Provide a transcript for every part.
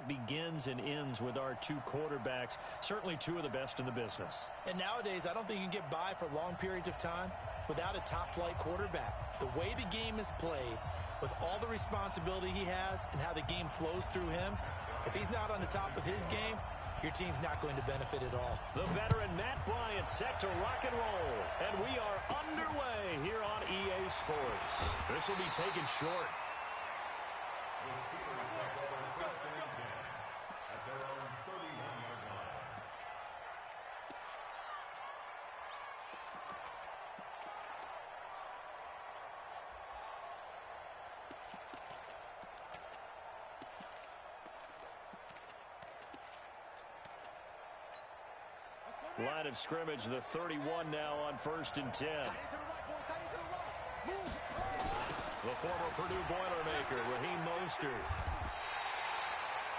it begins and ends with our two quarterbacks, certainly two of the best in the business. And nowadays, I don't think you can get by for long periods of time without a top-flight quarterback. The way the game is played, with all the responsibility he has and how the game flows through him, if he's not on the top of his game, your team's not going to benefit at all. The veteran Matt Bryant set to rock and roll. And we are underway here on EA Sports. This will be taken short. Line of scrimmage, the 31 now on 1st and 10. The former Purdue Boilermaker, Raheem Mostert.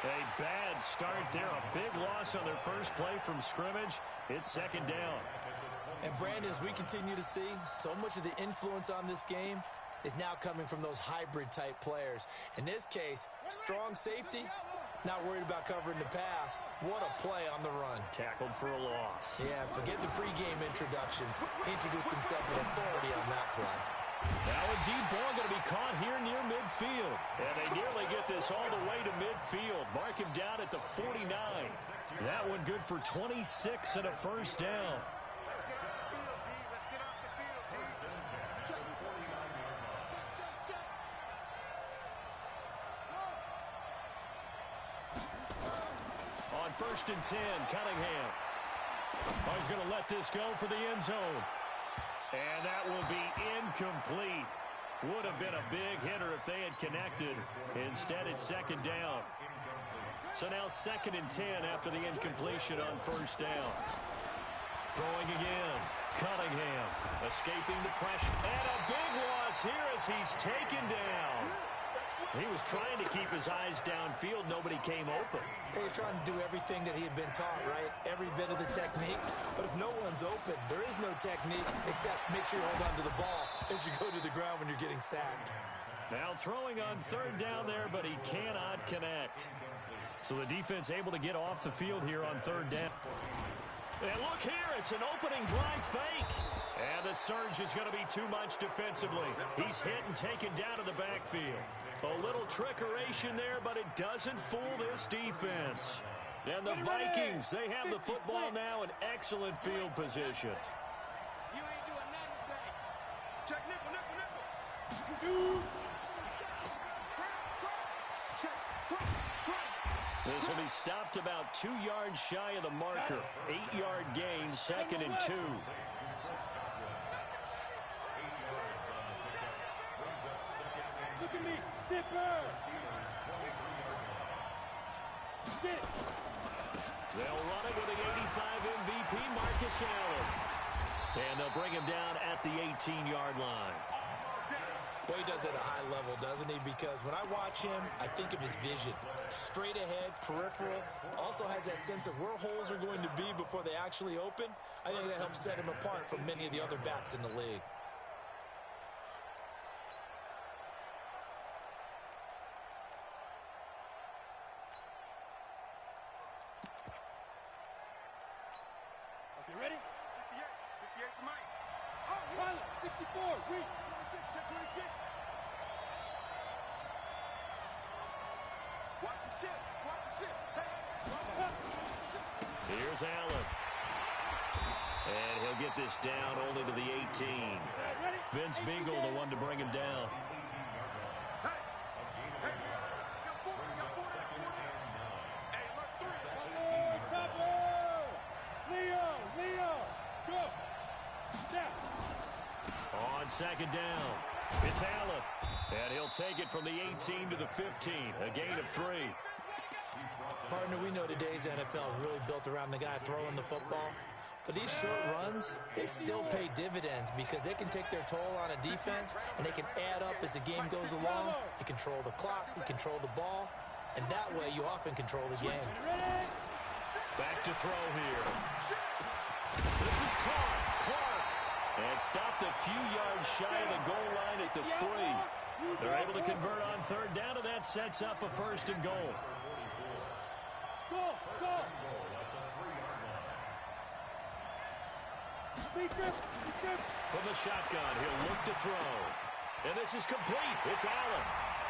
A bad start there, a big loss on their first play from scrimmage. It's 2nd down. And Brandon, as we continue to see, so much of the influence on this game is now coming from those hybrid-type players. In this case, strong safety, not worried about covering the pass. What a play on the run. Tackled for a loss. Yeah, forget the pregame introductions. He introduced himself with authority on that play. Now a deep ball going to be caught here near midfield. And they nearly get this all the way to midfield. Mark him down at the 49. That one good for 26 and a 1st down. On 1st and 10, Cunningham. Oh, he's going to let this go for the end zone. And that will be incomplete. Would have been a big hitter if they had connected. Instead, it's 2nd down. So now 2nd and 10 after the incompletion on 1st down. Throwing again. Cunningham escaping the pressure. And a big loss here as he's taken down. He was trying to keep his eyes downfield. Nobody came open. He was trying to do everything that he had been taught, right? Every bit of the technique. But if no one's open, there is no technique except make sure you hold on to the ball as you go to the ground when you're getting sacked. Now throwing on 3rd down there, but he cannot connect. So the defense able to get off the field here on 3rd down. And look here, it's an opening drive fake. And the surge is going to be too much defensively. He's hit and taken down to the backfield. A little trickeration there, but it doesn't fool this defense. And the Vikings, they have the football now in excellent field position. You ain't doing nothing today. Check nickel. This will be stopped about 2 yards shy of the marker. 8-yard gain, 2nd and 2. Look at me. Zipper. Sit. They'll run it with the 85 MVP, Marcus Allen. And they'll bring him down at the 18-yard line. Boy, he does it at a high level, doesn't he? Because when I watch him, I think of his vision. Straight ahead, peripheral. Also has that sense of where holes are going to be before they actually open. I think that helps set him apart from many of the other backs in the league. Okay, ready? 58. 58 for Mike. Oh, Tyler, 64. Reed. 26. Watch the shit. Watch the shit. Hey. Here's Allen. And he'll get this down only to the 18. Vince Beagle, the one to bring him down. On 2nd down, it's Allen. And he'll take it from the 18 to the 15, a gain of 3. Partner, we know today's NFL is really built around the guy throwing the football. But these short runs, they still pay dividends because they can take their toll on a defense and they can add up as the game goes along. You control the clock, you control the ball, and that way you often control the game. Back to throw here. This is Clark. And stopped a few yards shy of the goal line at the 3. They're able to convert on 3rd down, and that sets up a 1st and goal. From the shotgun, he'll look to throw. And this is complete. It's Allen.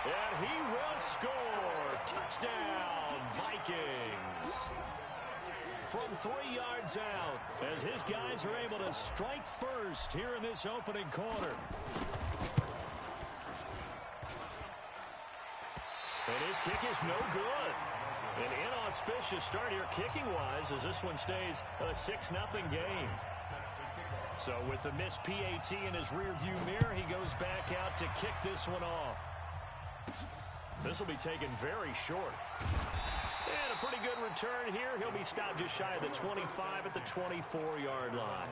And he will score. Touchdown, Vikings. From 3 yards out, as his guys are able to strike first here in this opening quarter. And his kick is no good. An inauspicious start here kicking-wise as this one stays a 6-0 game. So with the missed PAT in his rearview mirror, he goes back out to kick this one off. This will be taken very short. And a pretty good return here. He'll be stopped just shy of the 25 at the 24-yard line.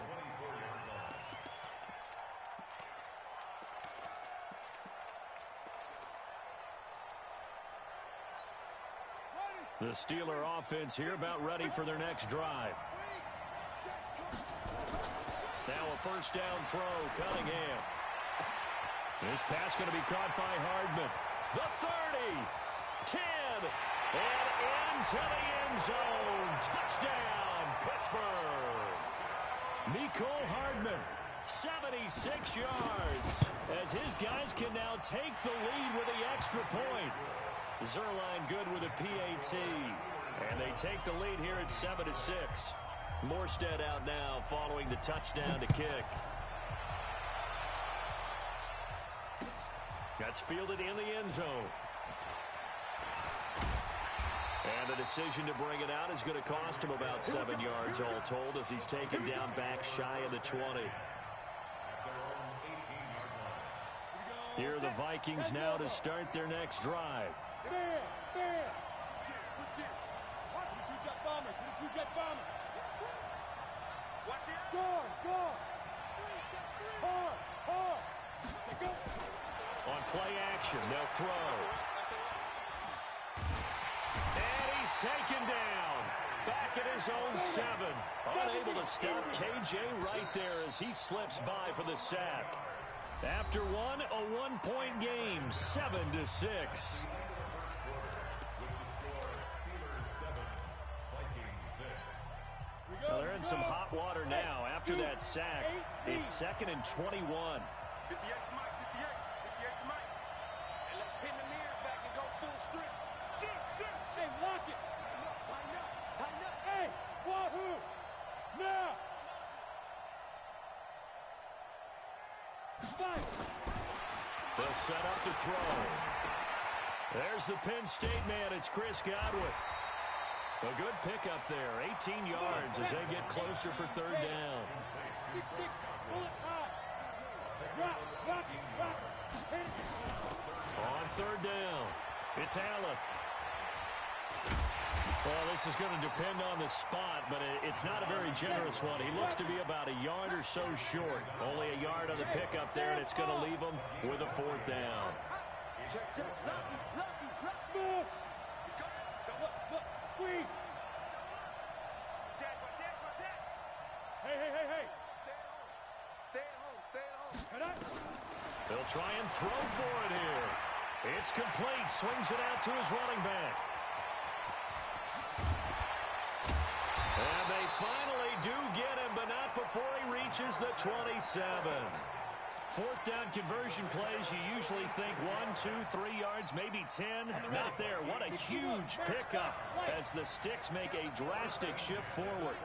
The Steeler offense here about ready for their next drive. Now a first down throw, Cunningham. This pass going to be caught by Hardman. The 30, 10, and into the end zone. Touchdown, Pittsburgh. Mecole Hardman, 76 yards, as his guys can now take the lead with the extra point. Zerline good with a PAT, and they take the lead here at 7-6. Morstead out now following the touchdown to kick. That's fielded in the end zone. And the decision to bring it out is going to cost him about 7 yards all told as he's taken down back shy of the 20. Here are the Vikings now to start their next drive. On play action, they'll throw. And he's taken down. Back at his own 7. Unable to stop KJ right there as he slips by for the sack. After one, a 1-point game, 7-6. Well, they're in some hot water now. After that sack, it's 2nd and 21. 58 to Mike, 58 to Mike. And let's pin the mirrors back and go full strip. Shoot. Hey, lock it. Tighten up. Hey, wahoo. Now. Fight. They'll set up to throw. There's the Penn State man. It's Chris Godwin. A good pickup there. 18 yards as they get closer for 3rd down. On 3rd down, it's Allen. Well, this is going to depend on the spot, but it's not a very generous one. He looks to be about a yard or so short. Only a yard on the pickup there, and it's going to leave him with a 4th down. Check. Smooth. Look. Squeeze. Check. Hey. Stay at home. They'll try and throw for it here. It's complete. Swings it out to his running back. And they finally do get him, but not before he reaches the 27. 4th down conversion plays, you usually think 1, 2, 3 yards, maybe 10. Not there. What a huge pickup as the Sticks make a drastic shift forward.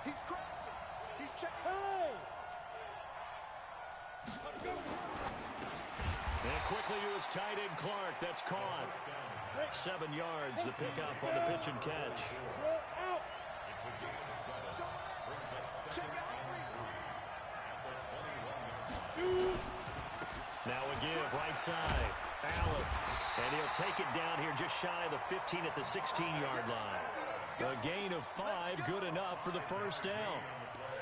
He's crossing. He's checking. And quickly to his tight end, Clark. That's caught. 7 yards, the pickup on the pitch and catch. Now a give, right side. Allen. And he'll take it down here just shy of the 15 at the 16-yard line. A gain of 5, good enough for the 1st down.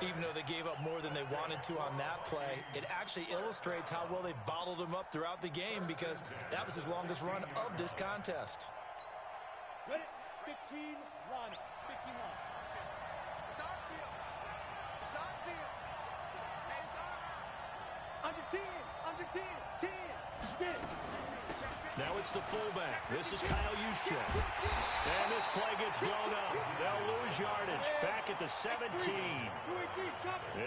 Even though they gave up more than they wanted to on that play, it actually illustrates how well they bottled him up throughout the game because that was his longest run of this contest. Ready? 15, Ronnie. 15 line. It's our field. Hey, it's our Under 10. 10. Get it. Now it's the fullback. This is Kyle Juszczyk. And this play gets blown up. They'll lose yardage. Back at the 17.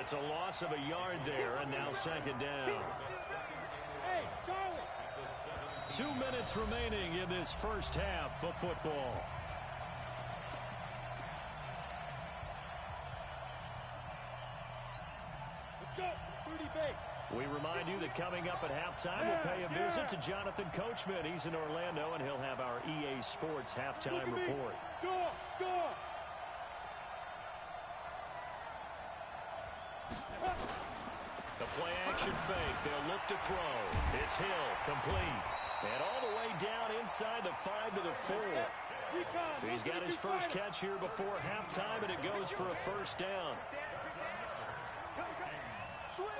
It's a loss of a yard there, and now second down. Hey, Charlie. 2 minutes remaining in this first half of football. Let's go. 30 base. We remind you that coming up at halftime, we'll pay a visit to Jonathan Coachman. He's in Orlando, and he'll have our EA Sports halftime report. Go. Go. The play-action fake. They'll look to throw. It's Hill, complete. And all the way down inside the 5 to the 4. He's got his first catch here before halftime, and it goes for a first down. Switch.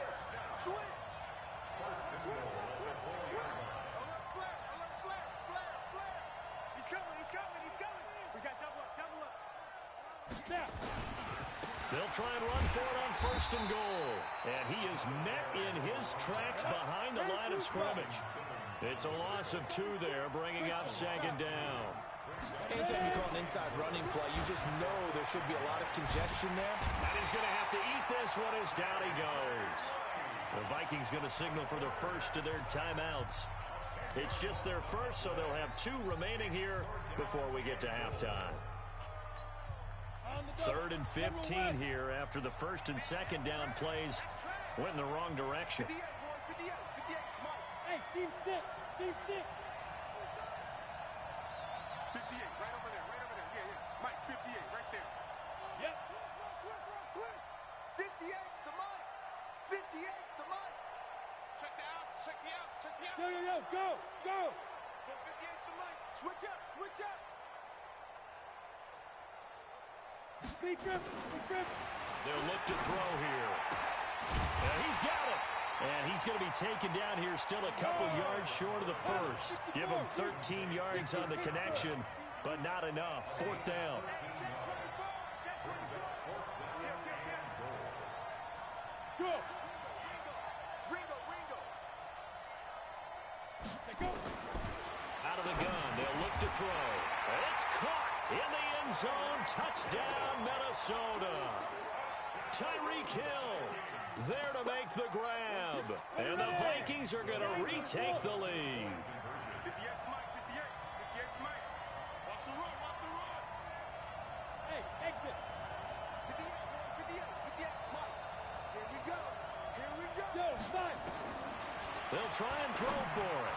Flare. He's coming. We got double up. Snap. They'll try and run for it on first and goal. And he is met in his tracks behind the line of scrimmage. It's a loss of 2 there, bringing up second down. Anytime you call an inside running play, you just know there should be a lot of congestion there. And he's going to have to eat this one as down he goes. The Vikings going to signal for the first of their timeouts. It's just their first, so they'll have 2 remaining here before we get to halftime. 3rd and 15 here after the first and second down plays went in the wrong direction. 58, Hey, team 6. 58, right over there. Yeah. Mike, 58, right there. Yep. Switch. 58's the Mike. 58's the Mike. Check the outs. Yo. Go. 58's the Mike. Switch up. Speed grip. They'll look to throw here. And he's got it. And he's going to be taken down here still a couple yards short of the first. Give him 13 yards on the connection, but not enough. 4th down. Go. Ringo. Out of the gun, they'll look to throw. And it's caught in the end zone. Touchdown, Minnesota. Tyreek Hill there to make the grab. And the Vikings are going to retake the lead. 58's Mike. Watch the run. Hey, exit. 58, Mike. Here we go. Go, Mike. They'll try and throw for it.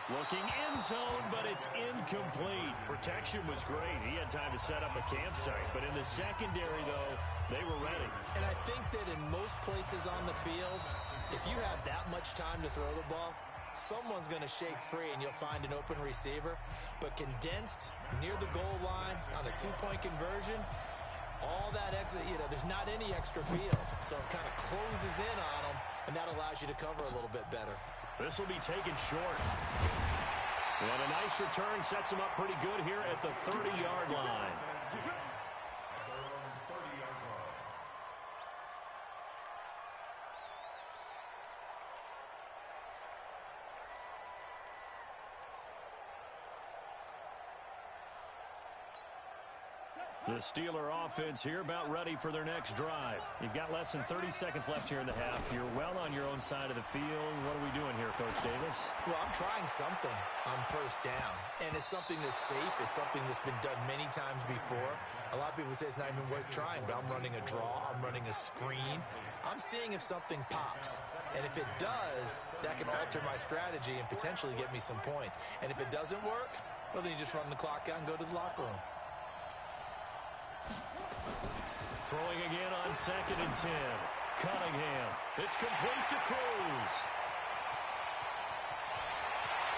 Looking end zone, but it's incomplete. Protection was great. He had time to set up a campsite. But in the secondary, though, they were ready. And I think that in most places on the field, if you have that much time to throw the ball, someone's going to shake free and you'll find an open receiver. But condensed near the goal line on a 2-point conversion, all that exit, there's not any extra field. So it kind of closes in on them, and that allows you to cover a little bit better. This will be taken short. And a nice return sets him up pretty good here at the 30-yard line. The Steeler offense here about ready for their next drive. You've got less than 30 seconds left here in the half. You're well on your own side of the field. What are we doing here, Coach Davis? Well, I'm trying something on first down. And it's something that's safe. It's something that's been done many times before. A lot of people say it's not even worth trying, but I'm running a draw. I'm running a screen. I'm seeing if something pops. And if it does, that can alter my strategy and potentially get me some points. And if it doesn't work, well, then you just run the clock out and go to the locker room. Throwing again on 2nd and 10. Cunningham. It's complete to Cruz.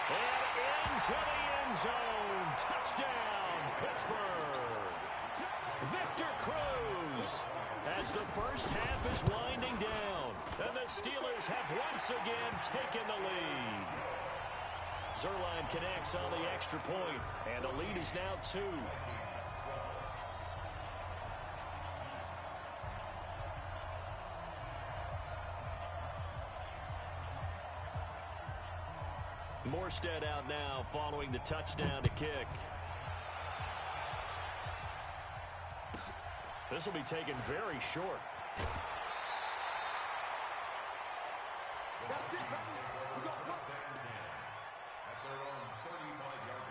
And into the end zone. Touchdown, Pittsburgh. Victor Cruz. As the first half is winding down. And the Steelers have once again taken the lead. Zerline connects on the extra point. And the lead is now 2. Morstead out now following the touchdown to kick. This will be taken very short. That's it, baby. We got one. At their own 35-yard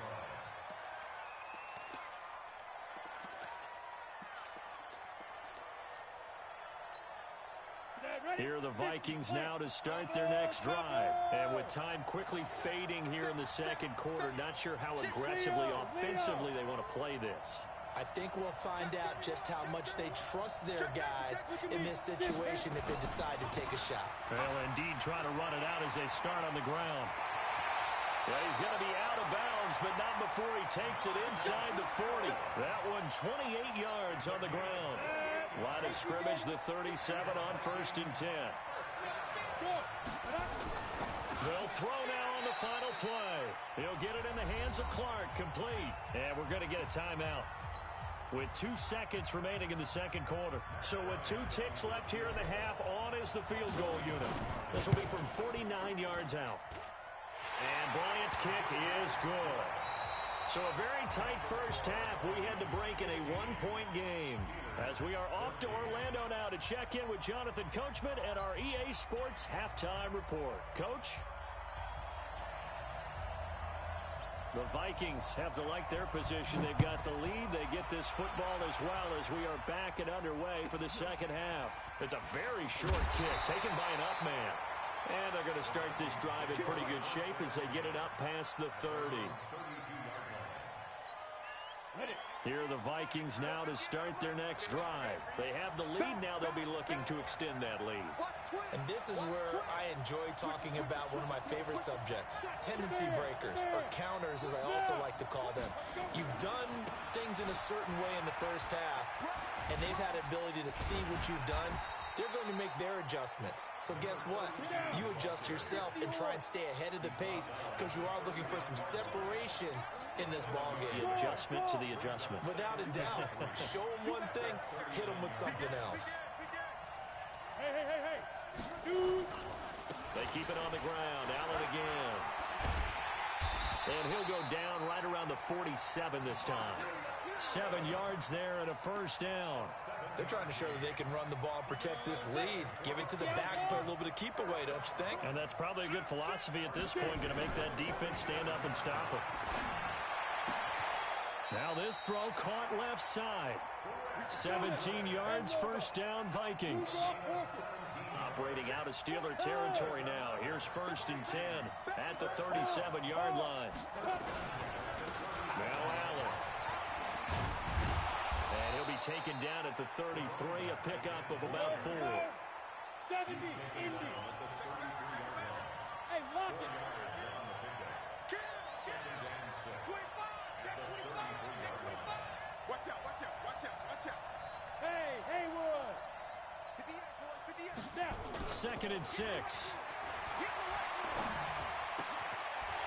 line. Here are the Vikings now to start their next drive. And with time quickly fading here in the second quarter, not sure how aggressively, offensively they want to play this. I think we'll find out just how much they trust their guys in this situation if they decide to take a shot. Well, indeed, trying to run it out as they start on the ground. Well, he's going to be out of bounds, but not before he takes it inside the 40. That one 28 yards on the ground. Line of scrimmage, the 37 on 1st and 10. They'll throw now on the final play. He'll get it in the hands of Clark, complete. And we're going to get a timeout with 2 seconds remaining in the second quarter. So with 2 ticks left here in the half, on is the field goal unit. This will be from 49 yards out. And Bryant's kick is good. So a very tight first half. We had to break in a 1-point game. As we are off to Orlando now to check in with Jonathan Coachman and our EA Sports Halftime Report. Coach? The Vikings have to like their position. They've got the lead. They get this football as well as we are back and underway for the second half. It's a very short kick taken by an up man. And they're going to start this drive in pretty good shape as they get it up past the 30. Here are the Vikings now to start their next drive. They have the lead now. They'll be looking to extend that lead. And this is where I enjoy talking about one of my favorite subjects, tendency breakers, or counters as I also like to call them. You've done things in a certain way in the first half, and they've had the ability to see what you've done. They're going to make their adjustments. So guess what? You adjust yourself and try and stay ahead of the pace because you are looking for some separation in this ball game. The adjustment to the adjustment. Without a doubt. Show them one thing, hit them with something else. Hey. Shoot. They keep it on the ground. Allen again. And he'll go down right around the 47 this time. 7 yards there and a first down. They're trying to show that they can run the ball and protect this lead. Give it to the backs, play a little bit of keep away, don't you think? And that's probably a good philosophy at this point. Going to make that defense stand up and stop it. Now this throw caught left side. 17 yards, first down, Vikings. Operating out of Steeler territory now. Here's 1st and 10 at the 37-yard line. Now Allen. And he'll be taken down at the 33, a pickup of about 4. 70, Indy. Hey, lock it. Watch out. Hey, Haywood. 2nd and 6.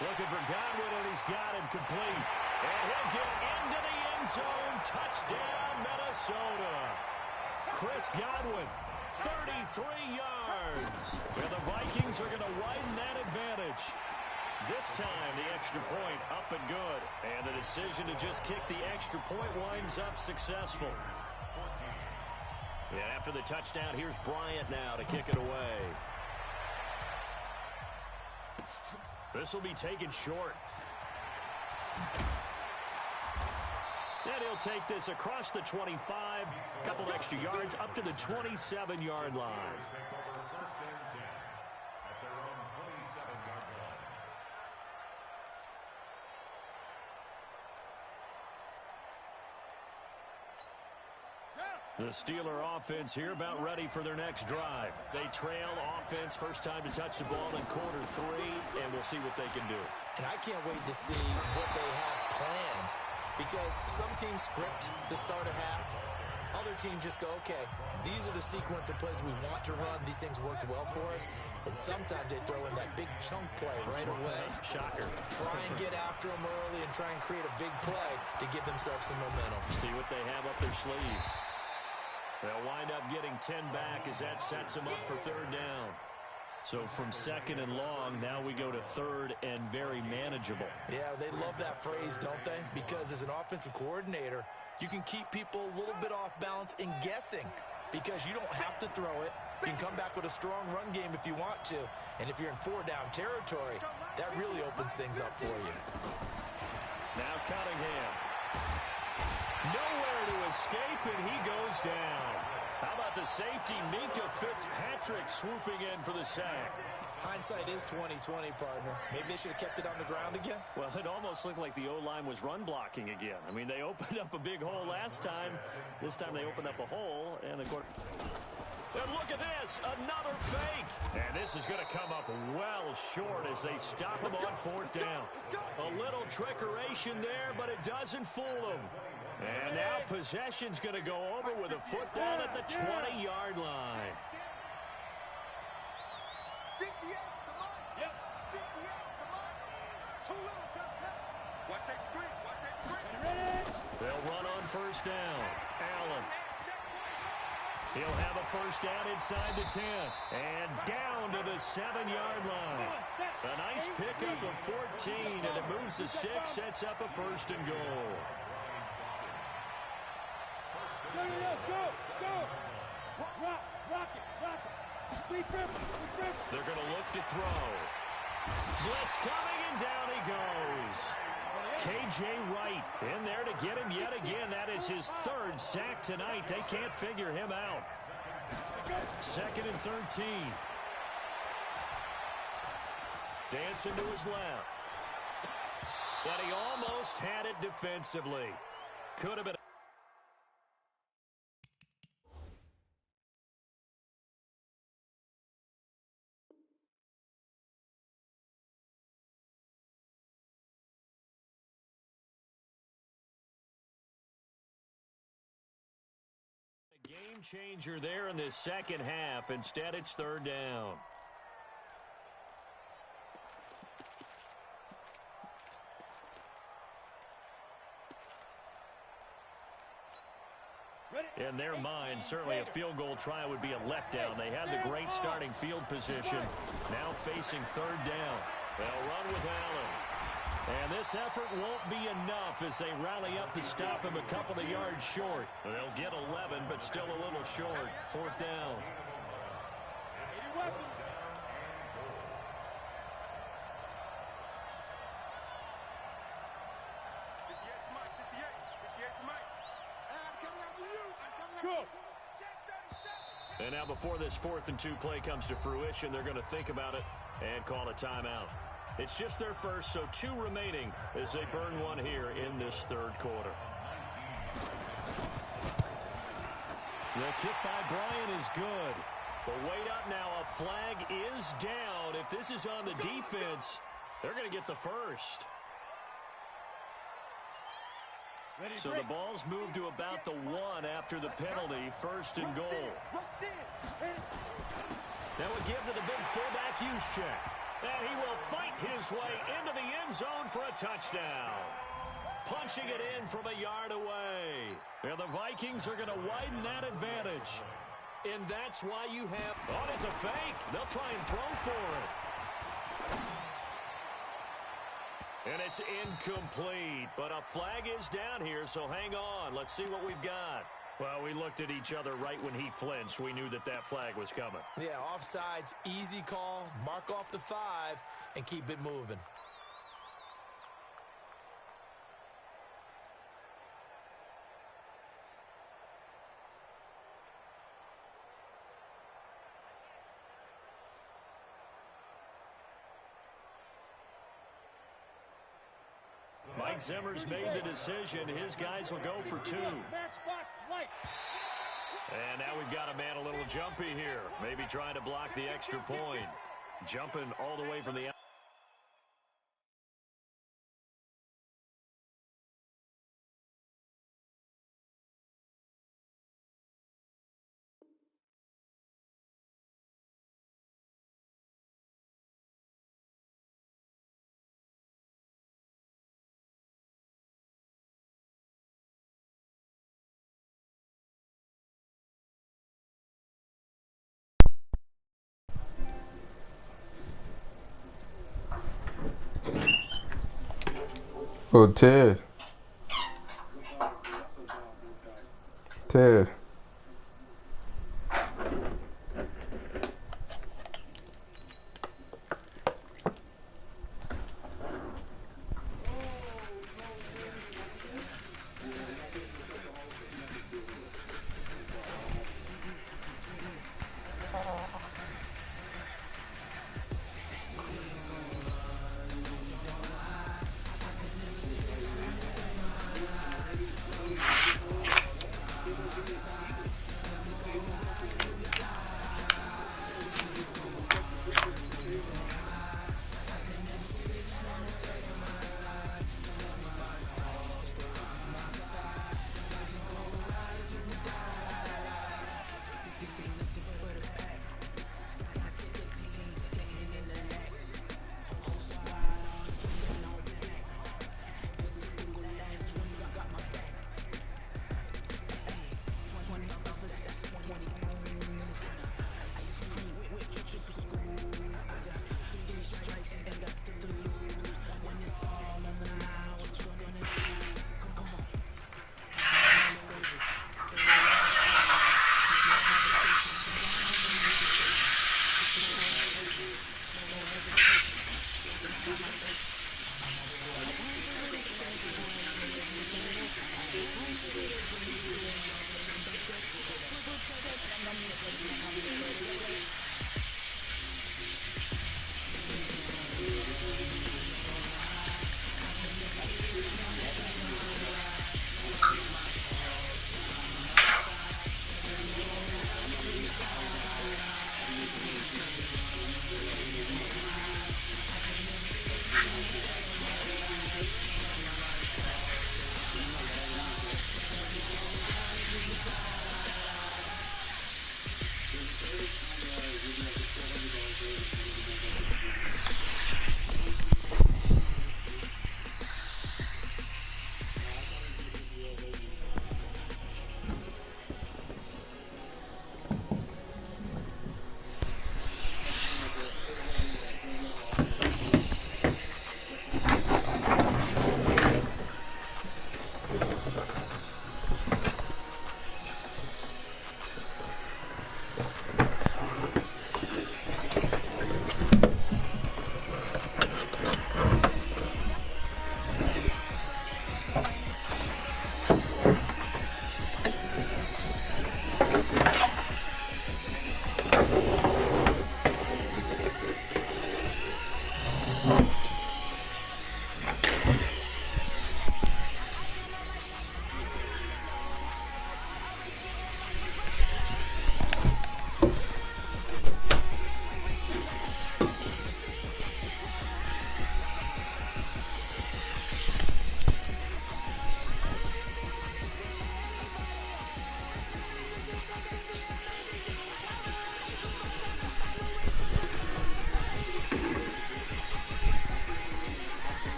Looking for Godwin, and he's got him complete. And he'll get into the end zone. Touchdown, Minnesota. Chris Godwin, 33 yards. And the Vikings are going to widen that advantage. This time, the extra point up and good. And the decision to just kick the extra point winds up successful. And after the touchdown, here's Bryant now to kick it away. This will be taken short. And he'll take this across the 25. A couple extra yards up to the 27-yard line. The Steeler offense here about ready for their next drive. They trail offense, first time to touch the ball in quarter 3, and we'll see what they can do. And I can't wait to see what they have planned because some teams script to start a half. Other teams just go, okay, these are the sequence of plays we want to run. These things worked well for us. And sometimes they throw in that big chunk play right away. Shocker. Try and get after them early and try and create a big play to give themselves some momentum. See what they have up their sleeve. They'll wind up getting 10 back as that sets them up for 3rd down. So from second and long, now we go to third and very manageable. Yeah, they love that phrase, don't they? Because as an offensive coordinator, you can keep people a little bit off balance and guessing because you don't have to throw it. You can come back with a strong run game if you want to. And if you're in four-down territory, that really opens things up for you. Now Cunningham. Nowhere to escape, and he goes down. How about the safety, Minka Fitzpatrick, swooping in for the sack? Hindsight is 20/20, partner. Maybe they should have kept it on the ground again. Well, it almost looked like the O-line was run blocking again. I mean, they opened up a big hole last time. This time they opened up a hole, and the quarterback. And look at this, another fake. And this is going to come up well short as they stop him on fourth down. A little trickeration there, but it doesn't fool them. And now possession's going to go over with a foot down at the 20-yard line. 58, come on. Yep. 58, come on. Too little, Watch that three. Watch that three. They'll run on first down. Allen. He'll have a first down inside the 10. And down to the 7-yard line. A nice pickup of 14, and it moves the stick, sets up a first and goal. Go. Rock it. They're going to look to throw. Blitz coming, and down he goes. K.J. Wright in there to get him yet again. That is his third sack tonight. They can't figure him out. Second and 13. Dancing to his left. But he almost had it defensively. Could have been. Game changer there in this second half. Instead, it's third down. In their mind, certainly a field goal try would be a letdown. They had the great starting field position. Now facing third down. They'll run with Allen. And this effort won't be enough as they rally up to stop him a couple of yards short. They'll get 11, but still a little short. Fourth down. And now before this 4th and 2 play comes to fruition, they're going to think about it and call a timeout. It's just their first, so 2 remaining as they burn one here in this third quarter. The kick by Bryant is good. But wait up now, a flag is down. If this is on the defense, they're going to get the first. So the ball's moved to about the 1 after the penalty, first and goal. That would give to the big fullback Juszczyk. And he will fight his way into the end zone for a touchdown. Punching it in from a yard away. And the Vikings are going to widen that advantage. And that's why you have... Oh, it's a fake. They'll try and throw for it. And it's incomplete. But a flag is down here, so hang on. Let's see what we've got. Well, we looked at each other right when he flinched. We knew that that flag was coming. Yeah, offsides, easy call, mark off the 5, and keep it moving. Mike Zimmer's made the decision. His guys will go for 2. And now we've got a man a little jumpy here. Maybe trying to block the extra point. Jumping all the way from the outside. Oh, Ted. Ted.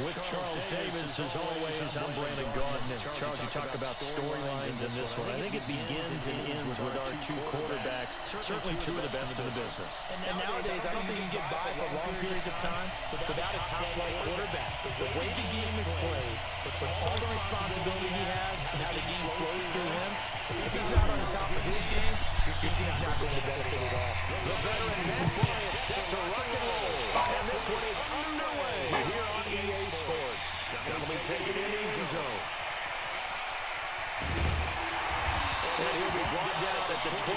With Charles Davis, as always, I'm Brandon Gaudin. And Charles, you talk about storylines in this one. I think it begins and ends with our two quarterbacks, certainly two of the best in the business. And nowadays, I don't think you can get by for long periods of time without a top-flight quarterback. The way the game is played, with all the responsibility he has, and how the game flows through him, if he's not on the top of his game, your team's not going to benefit at all. The veteran Matt Bryant set to rock and roll. And this one is underway here on EA Sports. Now we take it in the end zone. And he'll be brought down at the 23,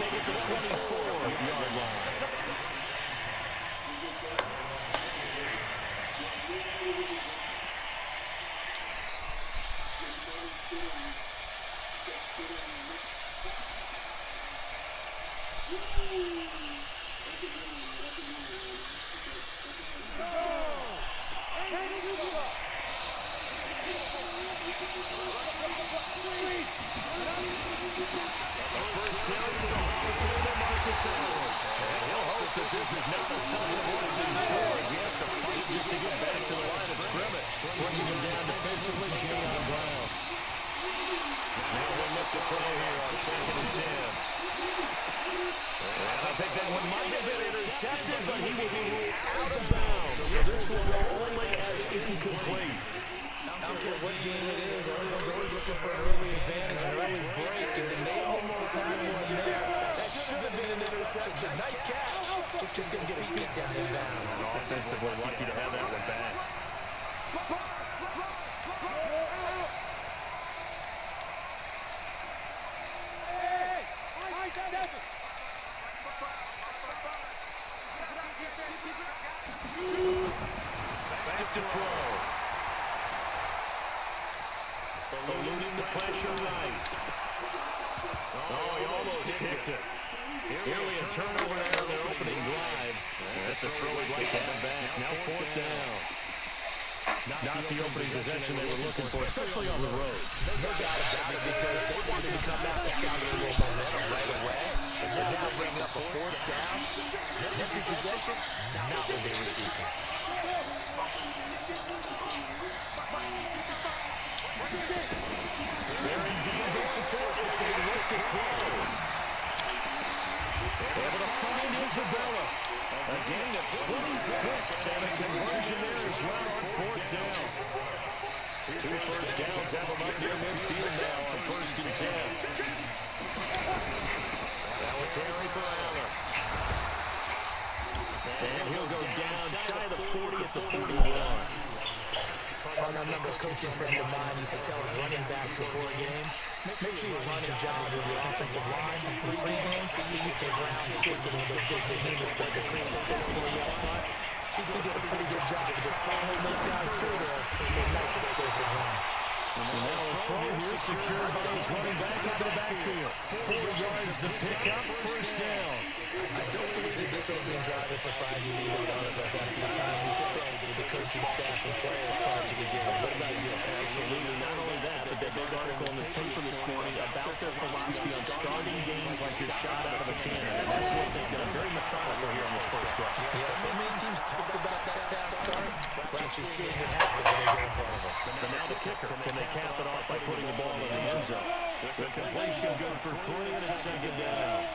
maybe it's a 24-yard line. incomplete. I don't care what game it is, everyone's always looking for an early advantage, an early break, and then they almost had one there. That should have been an interception. Nice catch. Just couldn't get his feet down in bounds. Offensively lucky to have that one back. Back to throw. Eluding the pressure right. Oh, he almost kicked it. Nearly a turnover there on their opening drive. That's a throw he'd like to have back. Now fourth down. Not the opening possession they were looking for, especially on the road. No doubt about it, because they wanted to come out and establish a little momentum right away. And now bringing up a fourth down. Empty possession, not what they were seeking. They're in deep going force as they look to throw. Able to find Isabella. A gain of 26, and a conversion there as well on fourth down. Two first downs have them up near midfield now on 1st and 10. That will carry for Allen. And he'll go down shy of the 40 at the 41. I remember a coaching friend of mine used to tell his running backs before a game, make sure you're running jumping with your offensive line. In pre-game, he used to round shaking with those big behemoths that the cream physically up front. He did a pretty good job of just following those guys through there for a nice explosive run. And now a throw here secured by his running back up in the backfield. 4 yards to pick up, first down. I don't believe this opening drive is surprising me, but honestly, after the time we spent with the coaching staff and players prior to the game. What about you? Absolutely. Not only that, but that big article in the paper this morning about their philosophy on starting games like you're shot out of a cannon. And that's what they've done. Very methodical here on this first drive. Yeah, so many teams talk about that fast start. We're actually seeing it happen when they get in front of us. But now the kicker. Can they cap it off by putting the ball in the end zone? The completion good for 3 and it's second down.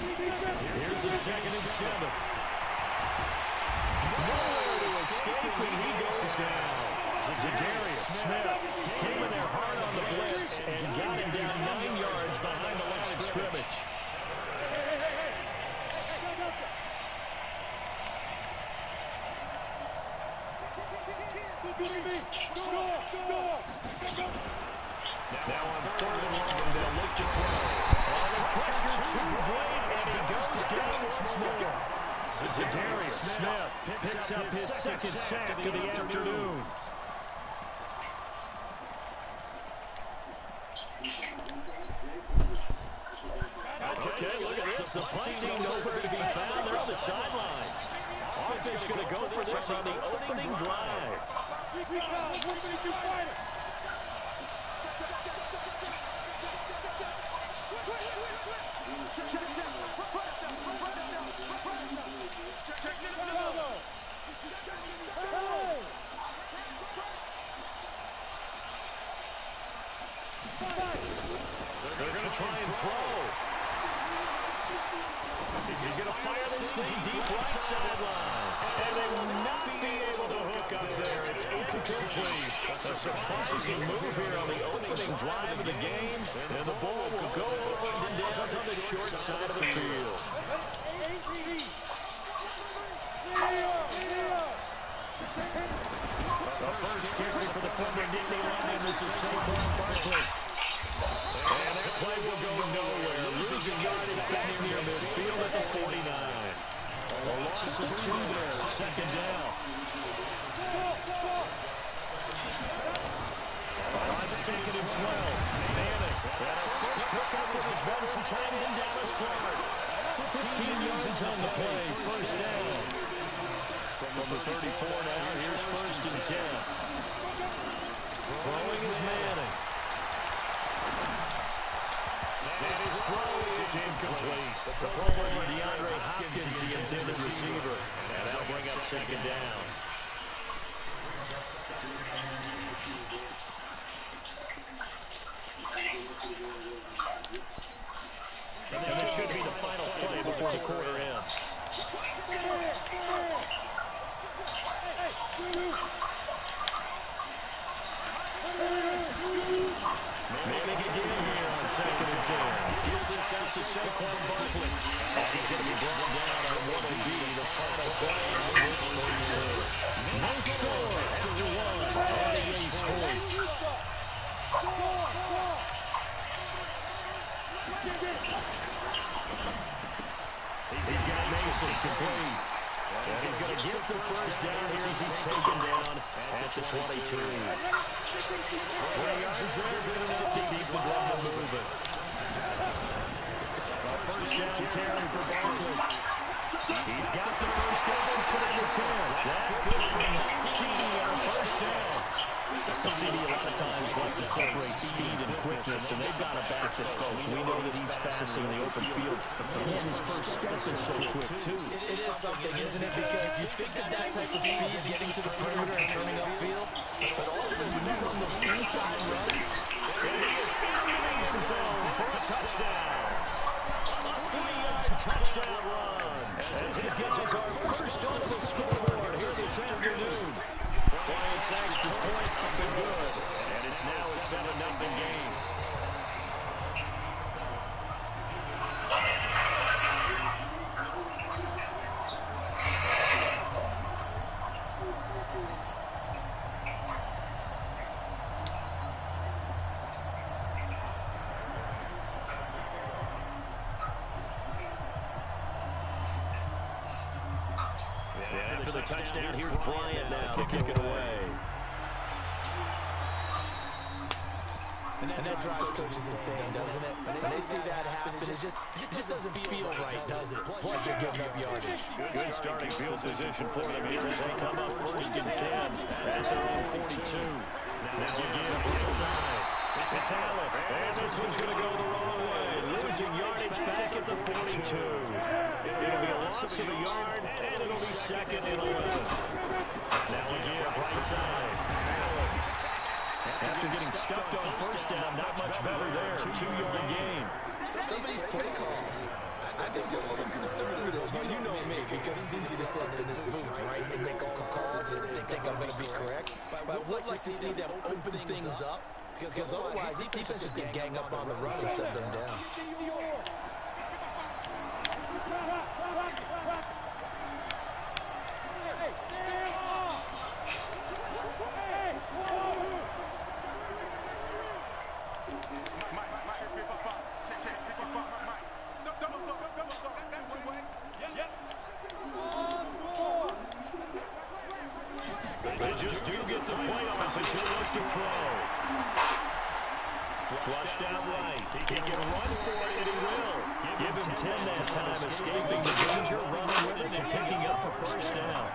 Here's the 2nd and 7. Nowhere to escape, and he goes down. Zadarius Smith came in there hard on the blitz and got him down 9 yards behind the line of scrimmage. Now on 3rd and long, they'll look to throw. On the pressure too great, and he goes down once more. Zadarius Smith picks up his 2nd sack of the afternoon. Okay, look at this. The punt team nowhere to be found. They're on the sidelines. Offense going to go for this on the opening drive. They're going to try and throw. He's going to fire this thing deep right sideline. And they will not be able to hook up there. It's incomplete. A surprising move here on the opening drive of the game. And the ball will go over and down on the short side of the field. The first carry for the former Nittany Lions is Saquon Barkley. And that play will go nowhere. Losing yardage back near midfield at the 49. A loss of 2 there. 2nd down. On 2nd and 12. Manning. And a first pickup as he's been 2 times in Dallas Clark. 15 yards on the play. First down. From the 34 now, here's 1st and 10. Throwing is Manning. And his throw is incomplete. The Pro Bowler DeAndre Hopkins, the intended receiver. And that'll bring up 2nd down. And this should be the final play before the quarter ends. Manning again here on 2nd and 10. Gives this out to Saquon Barkley. As he's going to be brought down on what will be the final play of this first quarter. No score after one on EA Sports. He's got Mason complete. And he's going to get the first down here as he's taken down at the 22. 20 yards there, good enough to keep the ball moving. A first down carry for Barkley. He's got the first down inside the 10. That good for 19 on first down. The CD a lot of times likes to separate speed and quickness, and they've got a back that's both. We know that he's fast in the open field, and his first step is so quick, too. It is something, isn't it? Because you think of that type of speed getting to the perimeter and turning upfield, but also when you run those inside runs, and he is in the end zone for a touchdown. A 3-yard touchdown run. As his guys are first onto the scoreboard here this afternoon. Brian Saxton point up and good. And it's now a 7-0 game. After the touchdown, here's Bryant now kicking it away. And that drives coaches insane, doesn't it? When they see that happen, it just doesn't feel right, does it? Plus, you're giving up yardage. Good starting field position for them here as they come up first and 10 at their own 42. Now again, right side. It's Allen. And this one's going to go the wrong way. Losing yardage back at the 42. It'll be a loss of a yard, and it'll be 2nd and 11. Now again, right side. Allen. After getting stuck on first down, not much better there. 2-yard gain. Some of these play calls, I think they're a little conservative. You know me, because it's easy to sit in this booth, right, and make all calls and think I'm going to be correct. But I would like to see them open things up, because otherwise these defenses can gang up on the run and shut them down. They just do get the playoffs as he'll look to throw. Flushed out right. He can run for it, and he will. Give him 10 that time, escaping the danger, running with it, and picking up the first down.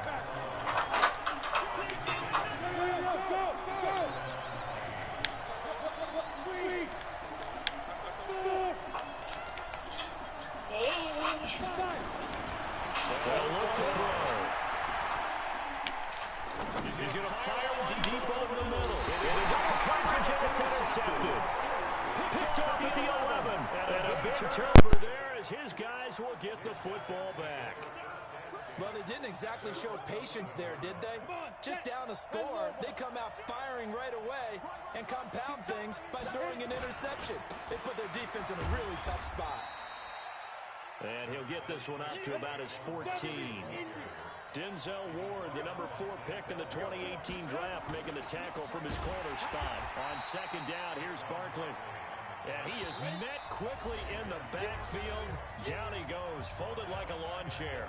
They'll look to throw. He's going to fire one deep over the middle. And he got it's intercepted. Picked off at the 11. And a big turnover there as his guys will get the football back. Well, they didn't exactly show patience there, did they? Just down a score, they come out firing right away and compound things by throwing an interception. They put their defense in a really tough spot. And he'll get this one out to about his 14. Denzel Ward, the number 4 pick in the 2018 draft, making the tackle from his corner spot. On 2nd down, here's Barkley. And he is met quickly in the backfield. Down he goes, folded like a lawn chair.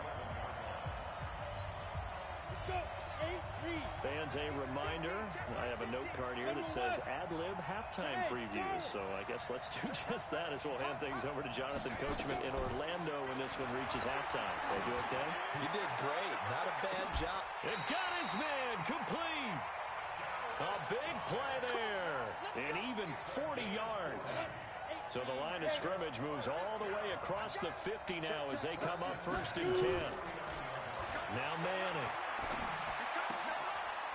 Fans, a reminder, I have a note card here that says ad-lib halftime previews. So I guess let's do just that as we'll hand things over to Jonathan Coachman in Orlando when this one reaches halftime. Are you okay? You did great. Not a bad job. And got his man complete. A big play there. And even 40 yards. So the line of scrimmage moves all the way across the 50 now as they come up 1st and 10. Now Manning.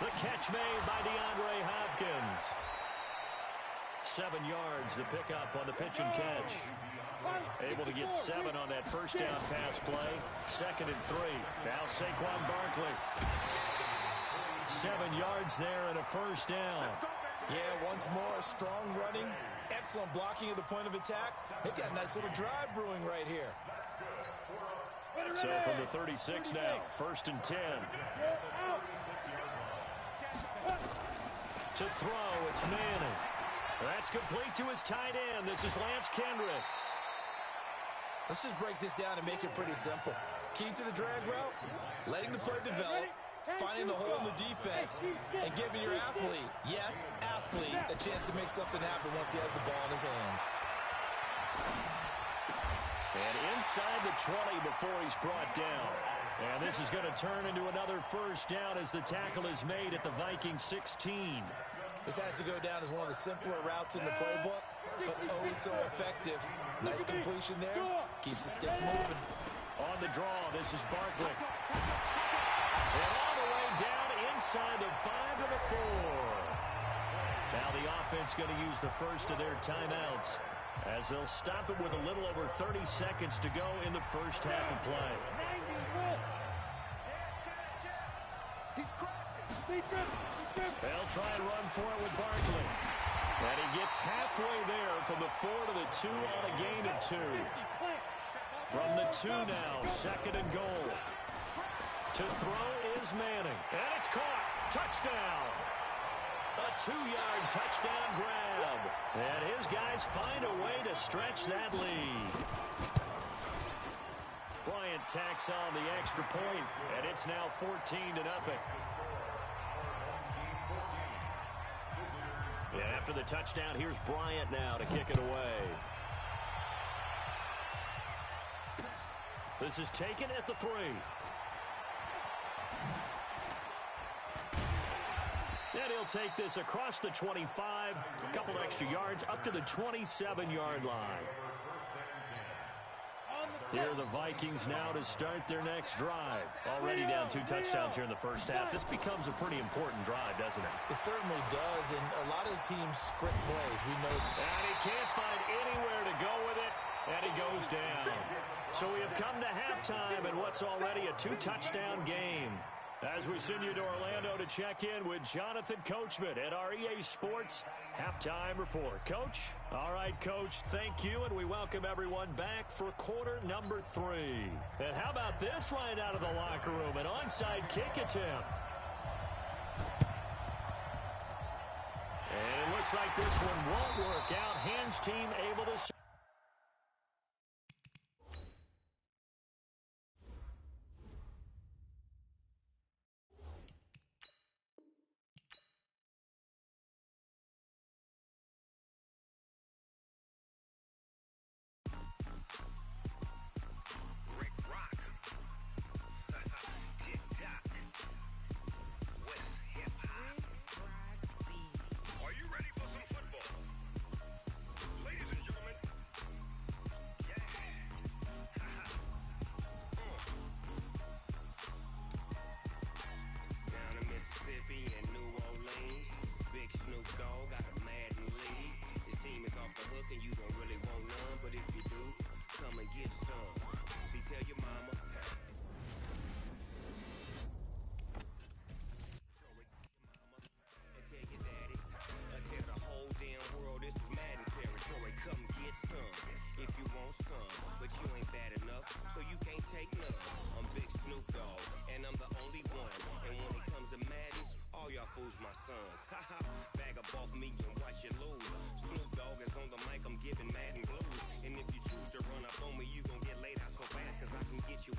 The catch made by DeAndre Hopkins. 7 yards, the pickup on the pitch and catch. Able to get 7 on that first down pass play. 2nd and 3. Now Saquon Barkley. 7 yards there and a first down. Yeah, once more, strong running, excellent blocking at the point of attack. They've got a nice little drive brewing right here. So from the 36 now, 1st and 10. To throw, it's Manning. That's complete to his tight end. This is Lance Kendricks. Let's just break this down and make it pretty simple. Key to the drag route, letting the play develop, finding the hole in the defense, and giving your athlete, yes, athlete, a chance to make something happen once he has the ball in his hands. And inside the 20 before he's brought down. And this is going to turn into another first down as the tackle is made at the Viking 16. This has to go down as one of the simpler routes in the playbook, but oh so effective. Nice completion there. Keeps the sticks moving. On the draw, this is Barkley. And all the way down inside the 5 to the 4. Now the offense going to use the first of their timeouts as they'll stop it with a little over 30 seconds to go in the first half of play. They'll try and run for it with Barkley. And he gets halfway there from the 4 to the 2 on a gain of 2. From the 2 now, 2nd and goal. To throw is Manning. And it's caught. Touchdown. A 2-yard touchdown grab. And his guys find a way to stretch that lead. Bryant tacks on the extra point, and it's now 14-0. Yeah, after the touchdown, here's Bryant now to kick it away. This is taken at the 3. And he'll take this across the 25, a couple extra yards, up to the 27-yard line. Here are the Vikings now to start their next drive. Already down 2 touchdowns here in the first half. This becomes a pretty important drive, doesn't it? It certainly does, and a lot of the teams script plays. We know that. And he can't find anywhere to go with it, and he goes down. So we have come to halftime in what's already a 2-touchdown game. As we send you to Orlando to check in with Jonathan Coachman at our EA Sports Halftime Report. Coach? All right, Coach, thank you, and we welcome everyone back for quarter number 3. And how about this right out of the locker room, an onside kick attempt. And it looks like this one won't work out. Hands team able to... Giving mad and blues. And if you choose to run up on me, you gon' get laid out so fast, cause I can get you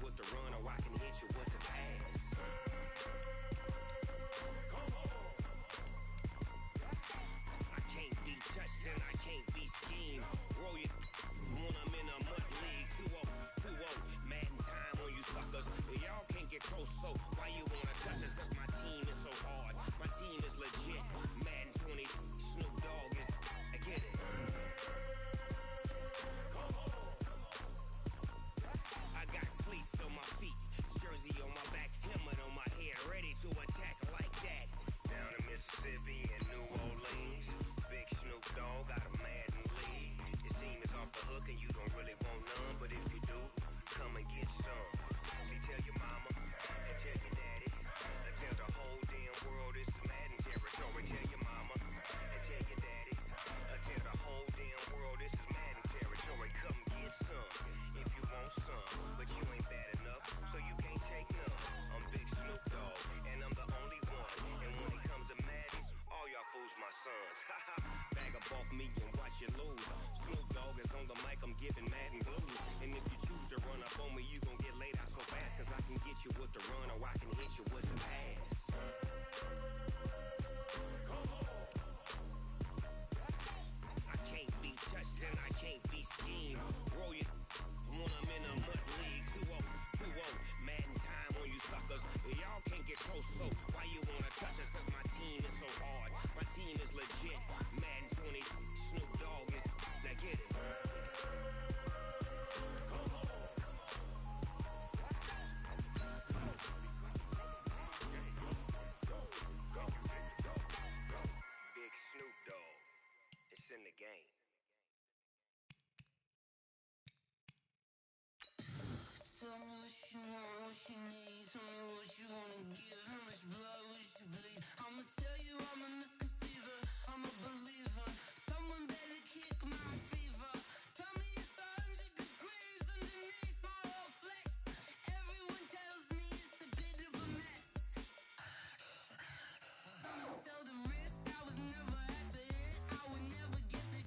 what you need, tell me what you wanna give. How much blood would you bleed? I'ma tell you I'm a misconceiver, I'm a believer. Someone better kick my fever. Tell me it's 100 degrees underneath my whole flesh. Everyone tells me it's a bit of a mess. Someone tell the wrist I was never at the hit. I would never get the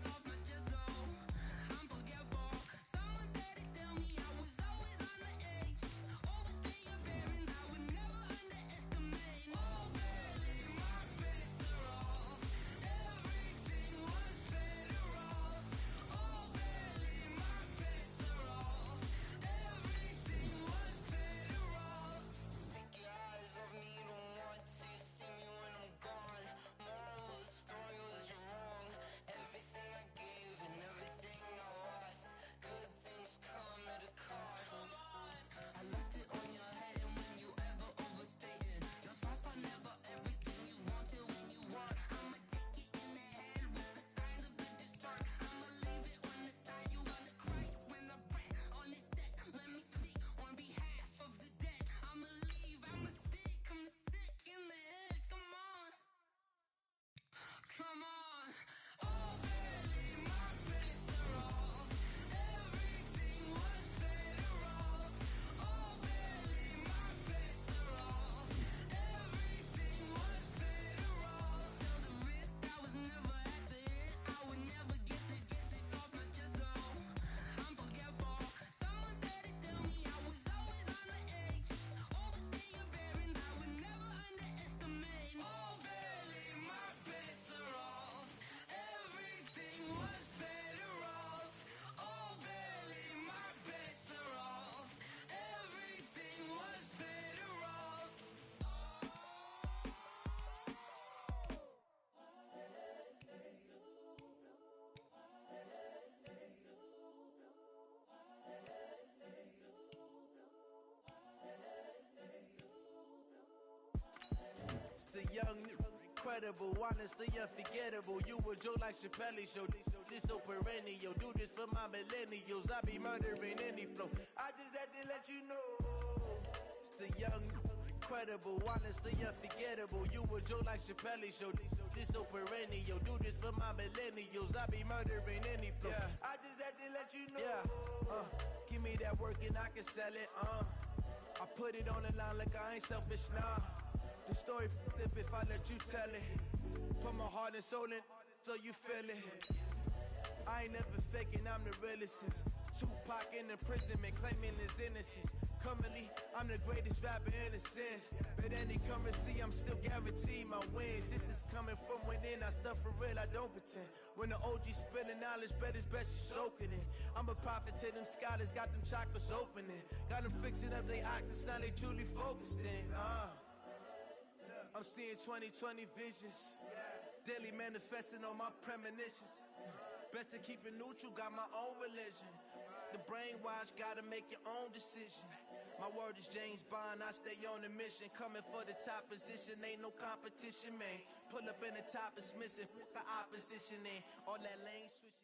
off my chest though. I'm forgetful. Someone better tell me I was always on the edge. Overstay your bearings, I would never underestimate. Oh barely, my bets are off. Everything was better off. Oh barely, my bets are off. Everything was better off. Take your eyes off me, you don't want to see me when I'm gone. Moral of the story was you're wrong. Everything I gave and everything I lost. Good things come at a cost. I left it on your head and when you ever overstated. Your thoughts are never everything you wanted when you want. I'ma take it in the head with the signs of the distort. I'ma leave it on the side. You wanna cry when I breath on this set. Let me speak on behalf of the dead. I'ma leave, I'ma speak. I'm the sick in the head. Come on. Come on. Oh, barely, my bets are off. Everything was better off. Oh, barely, my bets are off. Everything was better off. Tell the wrist I was never at the hit. I would never get this off my chest though. I'm forgetful. Someone better tell me I was always on the edge. Overstay your bearings, I would never underestimate. Oh, barely, my bets are off. Everything was better off. Oh, barely, my bets are off. Everything was better off. It's the young, incredible, honestly unforgettable. You a joke like Chappelle Show. This so perennial. Do this for my millennials. I be murdering any flow. I just had to let you know. It's the young, incredible, honestly unforgettable. You a joke like Chappelle Show. This so perennial. Do this for my millennials. I be murdering any flow. Yeah. I just had to let you know. Yeah. Give me that work and I can sell it. I put it on the line like I ain't selfish, nah. The story flip if I let you tell it. Put my heart and soul in so you feel it. I ain't never faking, I'm the realest since Tupac in imprisonment, claiming his innocence. Currently, I'm the greatest rapper in a sense. But any currency, I'm still guaranteed my wins. This is coming from within, I stuff for real, I don't pretend. When the OG spilling knowledge, bet it's best you soak it in. I'm a prophet to them scholars, got them chakras opening. Got them fixing up their octaves, now they truly focused in. I'm seeing 2020 visions. Daily manifesting on my premonitions. Best to keep it neutral, got my own religion. The brainwash, gotta make your own decision. My word is James Bond, I stay on a mission. Coming for the top position, ain't no competition, man. Pull up in the top, it's missing, the opposition in. All that lane switching.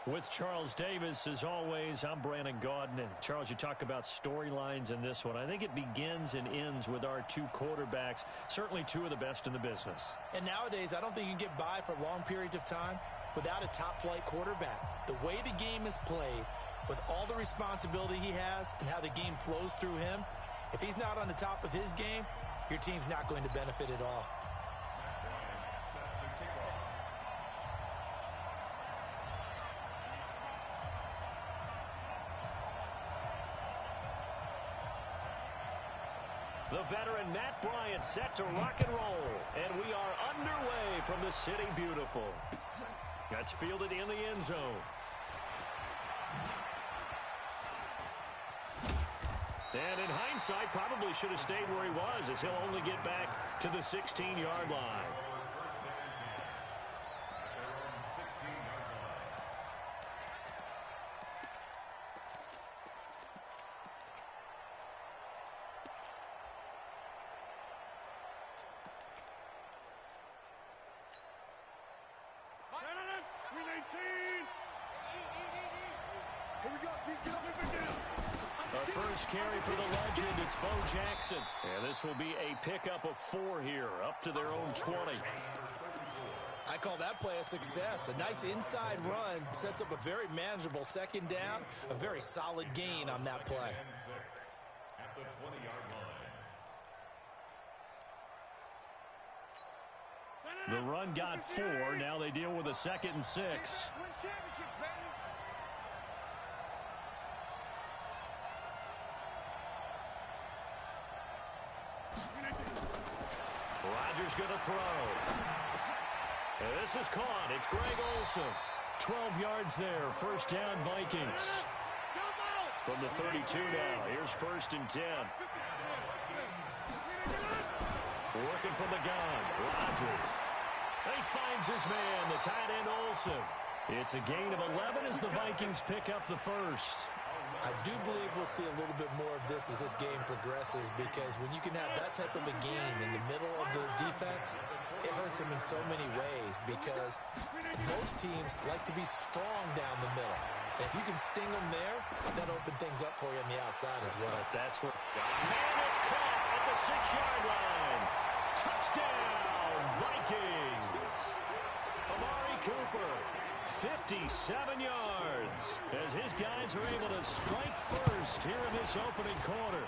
With Charles Davis, as always, I'm Brandon Gaudin. Charles, you talk about storylines in this one. I think it begins and ends with our two quarterbacks, certainly two of the best in the business. And nowadays, I don't think you can get by for long periods of time without a top-flight quarterback. The way the game is played, with all the responsibility he has and how the game flows through him, if he's not on the top of his game, your team's not going to benefit at all. The veteran Matt Bryant set to rock and roll. And we are underway from the City Beautiful. That's fielded in the end zone. And in hindsight, probably should have stayed where he was, as he'll only get back to the 16-yard line. A first carry for the legend. It's Bo Jackson. And this will be a pickup of 4 here, up to their own 20. I call that play a success. A nice inside run sets up a very manageable second down, a very solid gain on that play. At the 20-yard line. The run got 4. Now they deal with a 2nd and 6. Win championships, baby. Rodgers going to throw. This is caught. It's Greg Olsen. 12 yards there. First down, Vikings. From the 32 now. Here's 1st and 10. Working from the gun. Rodgers. He finds his man, the tight end Olsen. It's a gain of 11 as the Vikings pick up the first. I do believe we'll see a little bit more of this as this game progresses, because when you can have that type of a game in the middle of the defense, it hurts them in so many ways, because most teams like to be strong down the middle. And if you can sting them there, that opens things up for you on the outside as well. That's what... Man, it's caught at the 6-yard line. Touchdown, Vikings. Amari Cooper, 57 yards, as his guys are able to strike first here in this opening quarter.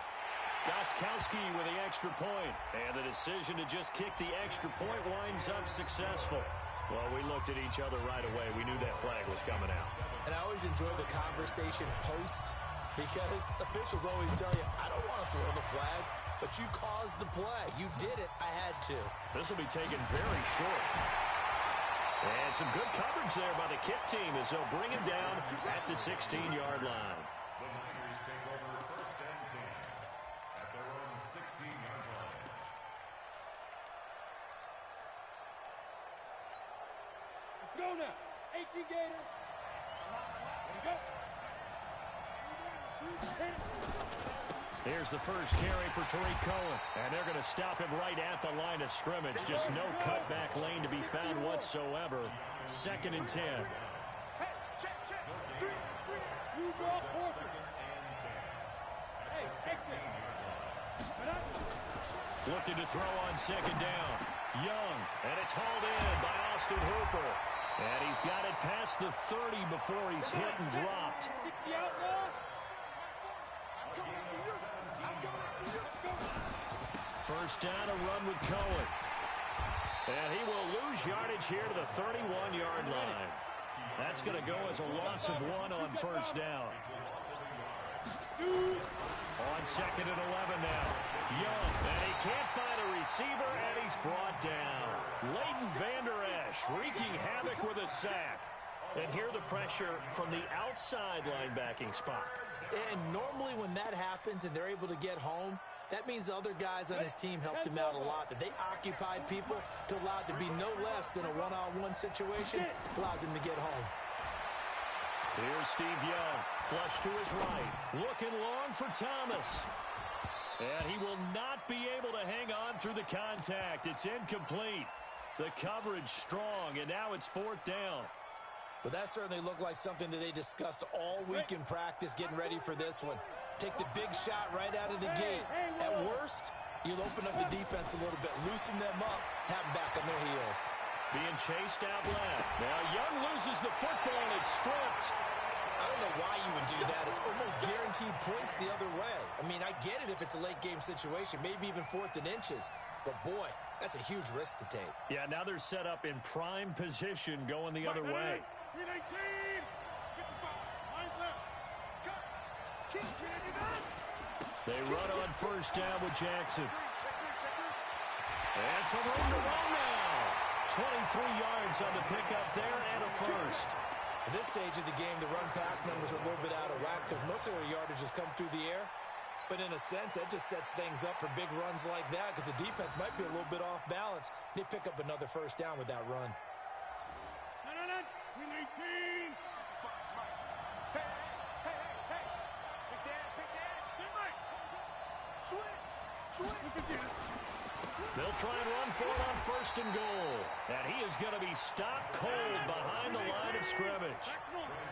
Gostkowski with the extra point, and the decision to just kick the extra point winds up successful. Well, we looked at each other right away. We knew that flag was coming out. And I always enjoy the conversation post, because officials always tell you, I don't want to throw the flag, but you caused the play. You did it. I had to. This will be taken very short. And some good coverage there by the kick team as they'll bring him down at the 16-yard line. The Niners take over 1st and 10 at their own 16-yard line. Let's go now. 18 Gator. There you go. Here's the first carry for Tariq Cohen. And they're going to stop him right at the line of scrimmage. Just no cutback lane to be found whatsoever. 2nd and 10. Hey, check. 3. You draw 4. Hey, exit. Looking to throw on 2nd down. Young, and it's hauled in by Austin Hooper. And he's got it past the 30 before he's hit and dropped. 60 outlaw. First down, a run with Cohen. And he will lose yardage here to the 31-yard line. That's going to go as a loss of 1 on first down. On 2nd and 11 now. Young, and he can't find a receiver, and he's brought down. Leighton Vander Esch wreaking havoc with a sack. And here the pressure from the outside linebacking spot. And normally when that happens and they're able to get home, that means the other guys on his team helped him out a lot. That they occupied people to allow it to be no less than a one-on-one situation, allows him to get home. Here's Steve Young, flush to his right, looking long for Thomas. And he will not be able to hang on through the contact. It's incomplete. The coverage strong, and now it's 4th down. But that certainly looked like something that they discussed all week in practice, getting ready for this one. Take the big shot right out of the gate. At worst, you'll open up the defense a little bit, loosen them up, have them back on their heels. Being chased out left. Now Young loses the football, and it's stripped. I don't know why you would do that. It's almost guaranteed points the other way. I mean, I get it if it's a late game situation, maybe even 4th and inches. But boy, that's a huge risk to take. Yeah, now they're set up in prime position going the other way. They run on first down with Jackson. And some room to run now. 23 yards on the pickup there and a first. At this stage of the game, the run-pass numbers are a little bit out of whack because most of their yardage has come through the air. But in a sense, that just sets things up for big runs like that because the defense might be a little bit off balance. They pick up another first down with that run. Switch. They'll try and run for it on first and goal. And he is going to be stopped cold behind the line of scrimmage.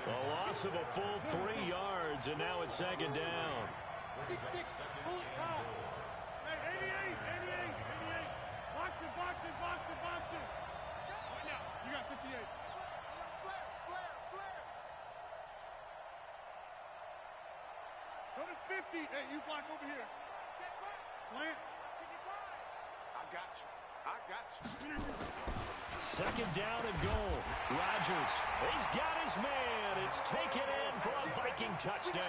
A loss of a full 3 yards, and now it's second down. 6-6, pull it out. Hey, 88. Box it. Right now, you got 58. Flare. Go to 50. Hey, you block over here. Plant. I got you. Second down and goal. Rodgers, he's got his man. It's taken in for a Viking touchdown.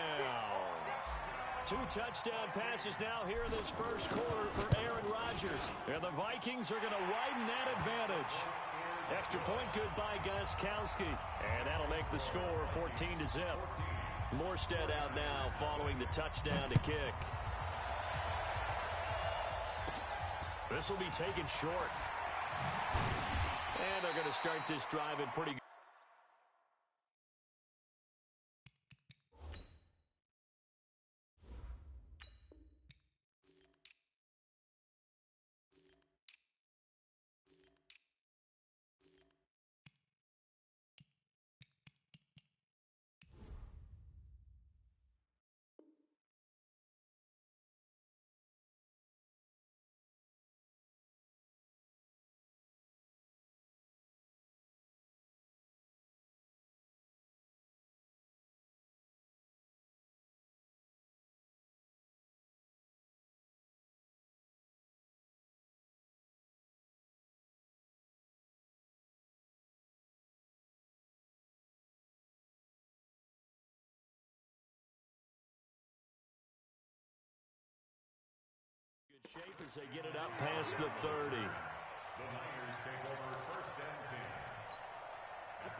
2 touchdown passes now here in this first quarter for Aaron Rodgers. And the Vikings are going to widen that advantage. Extra point good by Gostkowski. And that'll make the score 14-0. Morstead out now following the touchdown to kick. This will be taken short. And they're going to start this drive in pretty good. Shape as they get it up past the 30. The Niners take over first and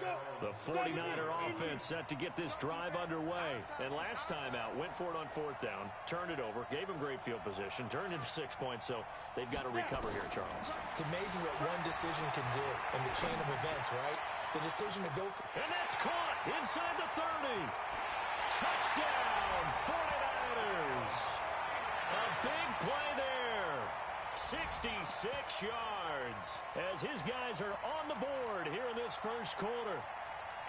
10. The 49er offense set to get this drive underway. And last time out, went for it on 4th down, turned it over, gave him great field position, turned into 6 points, so they've got to recover here, Charles. It's amazing what one decision can do in the chain of events, right? The decision to go for... And that's caught inside the 30. Touchdown, 49ers. A big play there. 66 yards as his guys are on the board here in this first quarter.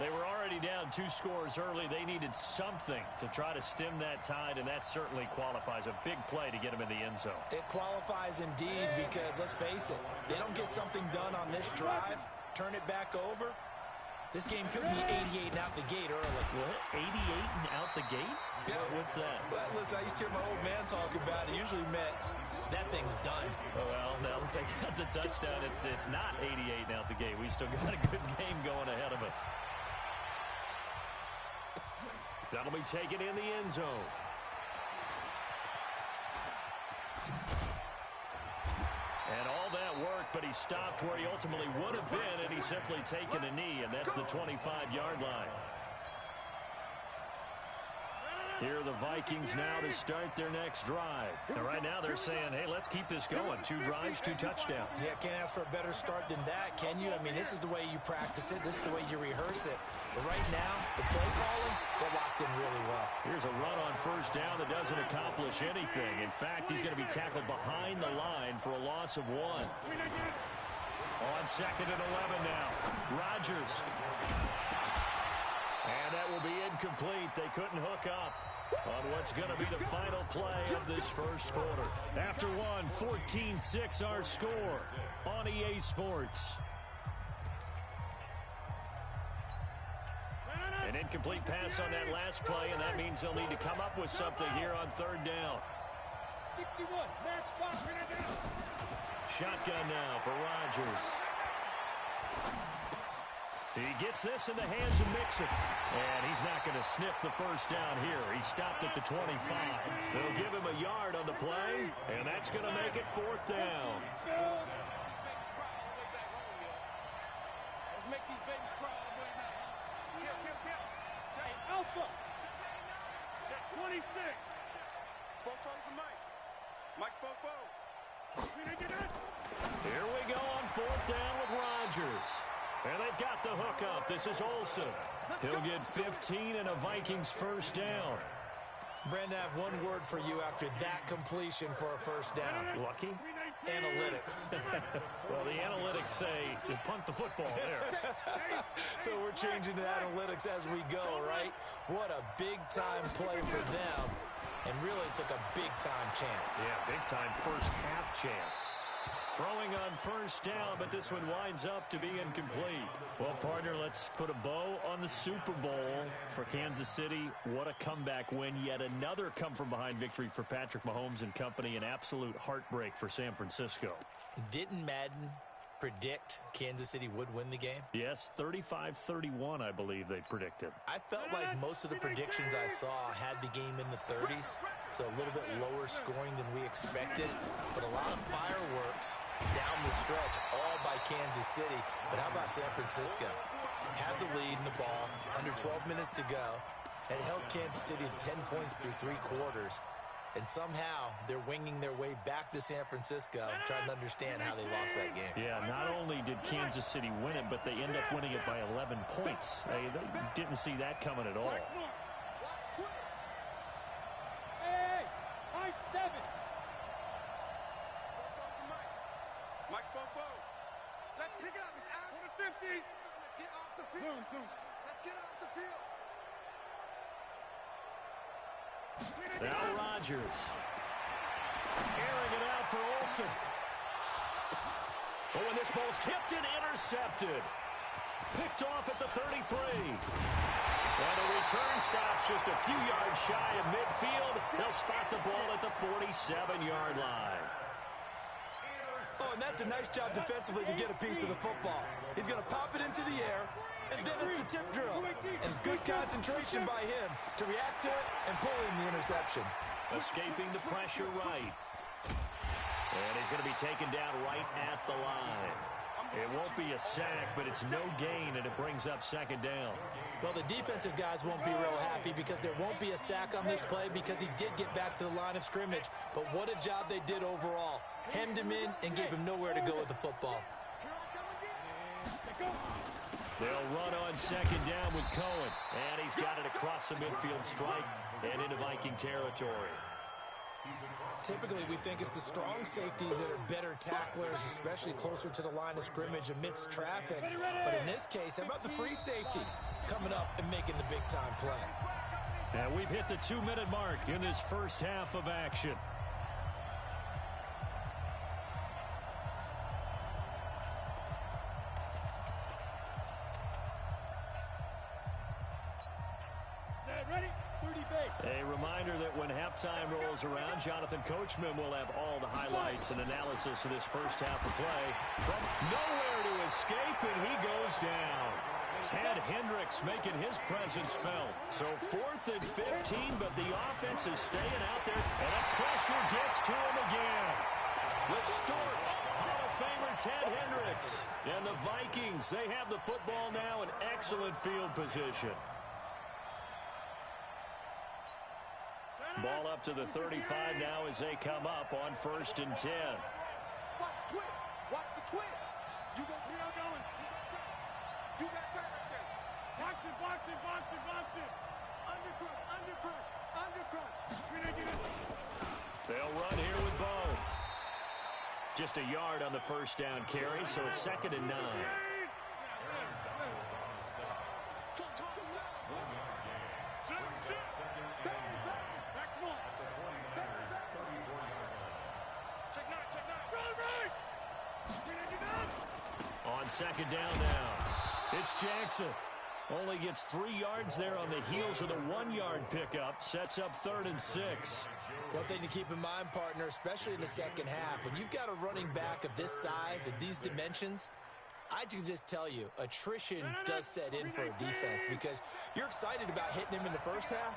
They were already down 2 scores early. They needed something to try to stem that tide, and that certainly qualifies. A big play to get them in the end zone. It qualifies indeed because, let's face it, they don't get something done on this drive, turn it back over. This game could be 88 and out the gate early. What? 88 and out the gate? Yeah. What's that? Well, listen, I used to hear my old man talk about it. It usually meant that thing's done. Well, now that they got the touchdown, it's not 88 and out the gate. We still got a good game going ahead of us. That'll be taken in the end zone. And all that work, but he stopped where he ultimately would have been, and he's simply taken a knee, and that's the 25-yard line. Here are the Vikings now to start their next drive. And right now they're saying, hey, let's keep this going. 2 drives, 2 touchdowns. Yeah, can't ask for a better start than that, can you? I mean, this is the way you practice it. This is the way you rehearse it. But right now, the play calling, they're locked in really well. Here's a run on first down that doesn't accomplish anything. In fact, he's going to be tackled behind the line for a loss of 1. On second and 11 now. Rodgers. And that will be incomplete. They couldn't hook up on what's going to be the final play of this first quarter. After 14-6 our score on EA Sports. An incomplete pass on that last play, and that means they'll need to come up with something here on 3rd down. 61, match box, bring it down. Shotgun now for Rodgers. He gets this in the hands of Mixon. And he's not going to sniff the first down here. He stopped at the 25. They'll give him a yard on the play, and that's going to make it 4th down. Let's make these babies cry all the way now. Kill. Hey, Alpha. 26. Spoke to Mike. Mike spoke forward. Here we go on 4th down with Rodgers. And they've got the hookup. This is Olsen. He'll get 15 and a Vikings first down. Brandon, I have one word for you after that completion for a first down. Lucky? analytics. Well, the analytics say you punt the football there. So we're changing to analytics as we go, right? What a big-time play for them, and really took a big-time chance. Yeah, big-time first half chance. Throwing on first down, but this one winds up to be incomplete. Well, partner, let's put a bow on the Super Bowl for Kansas City. What a comeback win. Yet another come-from-behind victory for Patrick Mahomes and company. An absolute heartbreak for San Francisco. Didn't Madden predict Kansas City would win the game? Yes, 35-31, I believe they predicted. I felt like most of the predictions I saw had the game in the 30s, so a little bit lower scoring than we expected, but a lot of fireworks down the stretch, all by Kansas City. But how about San Francisco? Had the lead in the ball, under 12 minutes to go, and held Kansas City to 10 points through 3 quarters. And somehow they're winging their way back to San Francisco, trying to understand how they lost that game. Yeah, not only did Kansas City win it, but they end up winning it by 11 points. They didn't see that coming at all. Hey, high 7. Mike Bobo. Let's pick it up. It's out. 50. Let's get off the field. Let's get off the field. Now Rodgers. Airing it out for Olsen. Oh, and this ball's tipped and intercepted. Picked off at the 33. And the return stops just a few yards shy of midfield. They'll spot the ball at the 47-yard line. Oh, and that's a nice job defensively to get a piece of the football. He's going to pop it into the air, and then it's the tip drill. And good concentration by him to react to it and pull in the interception. Escaping the pressure right. And he's going to be taken down right at the line. It won't be a sack, but it's no gain, and it brings up second down. Well, the defensive guys won't be real happy because there won't be a sack on this play because he did get back to the line of scrimmage. But what a job they did overall. Hemmed him in and gave him nowhere to go with the football. They'll run on second down with Cohen. And he's got it across the midfield stripe and into Viking territory. Typically, we think it's the strong safeties that are better tacklers, especially closer to the line of scrimmage amidst traffic. But in this case, how about the free safety coming up and making the big-time play? And we've hit the 2-minute mark in this first half of action. A reminder that when halftime rolls around, Jonathan Coachman will have all the highlights and analysis of this first half of play. From nowhere to escape, and he goes down. Ted Hendricks making his presence felt. So 4th and 15, but the offense is staying out there, and the pressure gets to him again. The Stork, Hall of Famer Ted Hendricks. And the Vikings, they have the football now in excellent field position. Ball up to the 35 now as they come up on 1st and 10. Watch the twist. Watch the twist. You go. We are going. You got time right there. Box it, box it, box it, box it. Undercrunch, undercrunch, undercrunch. We're gonna get it. They'll run here with Bo. Just a yard on the first down carry, so it's 2nd and 9. On 2nd down now, it's Jackson. Only gets 3 yards there on the heels of the 1-yard pickup. Sets up 3rd and 6. One thing to keep in mind, partner, especially in the second half, when you've got a running back of this size, of these dimensions, I can just tell you, attrition does set in for a defense because you're excited about hitting him in the first half.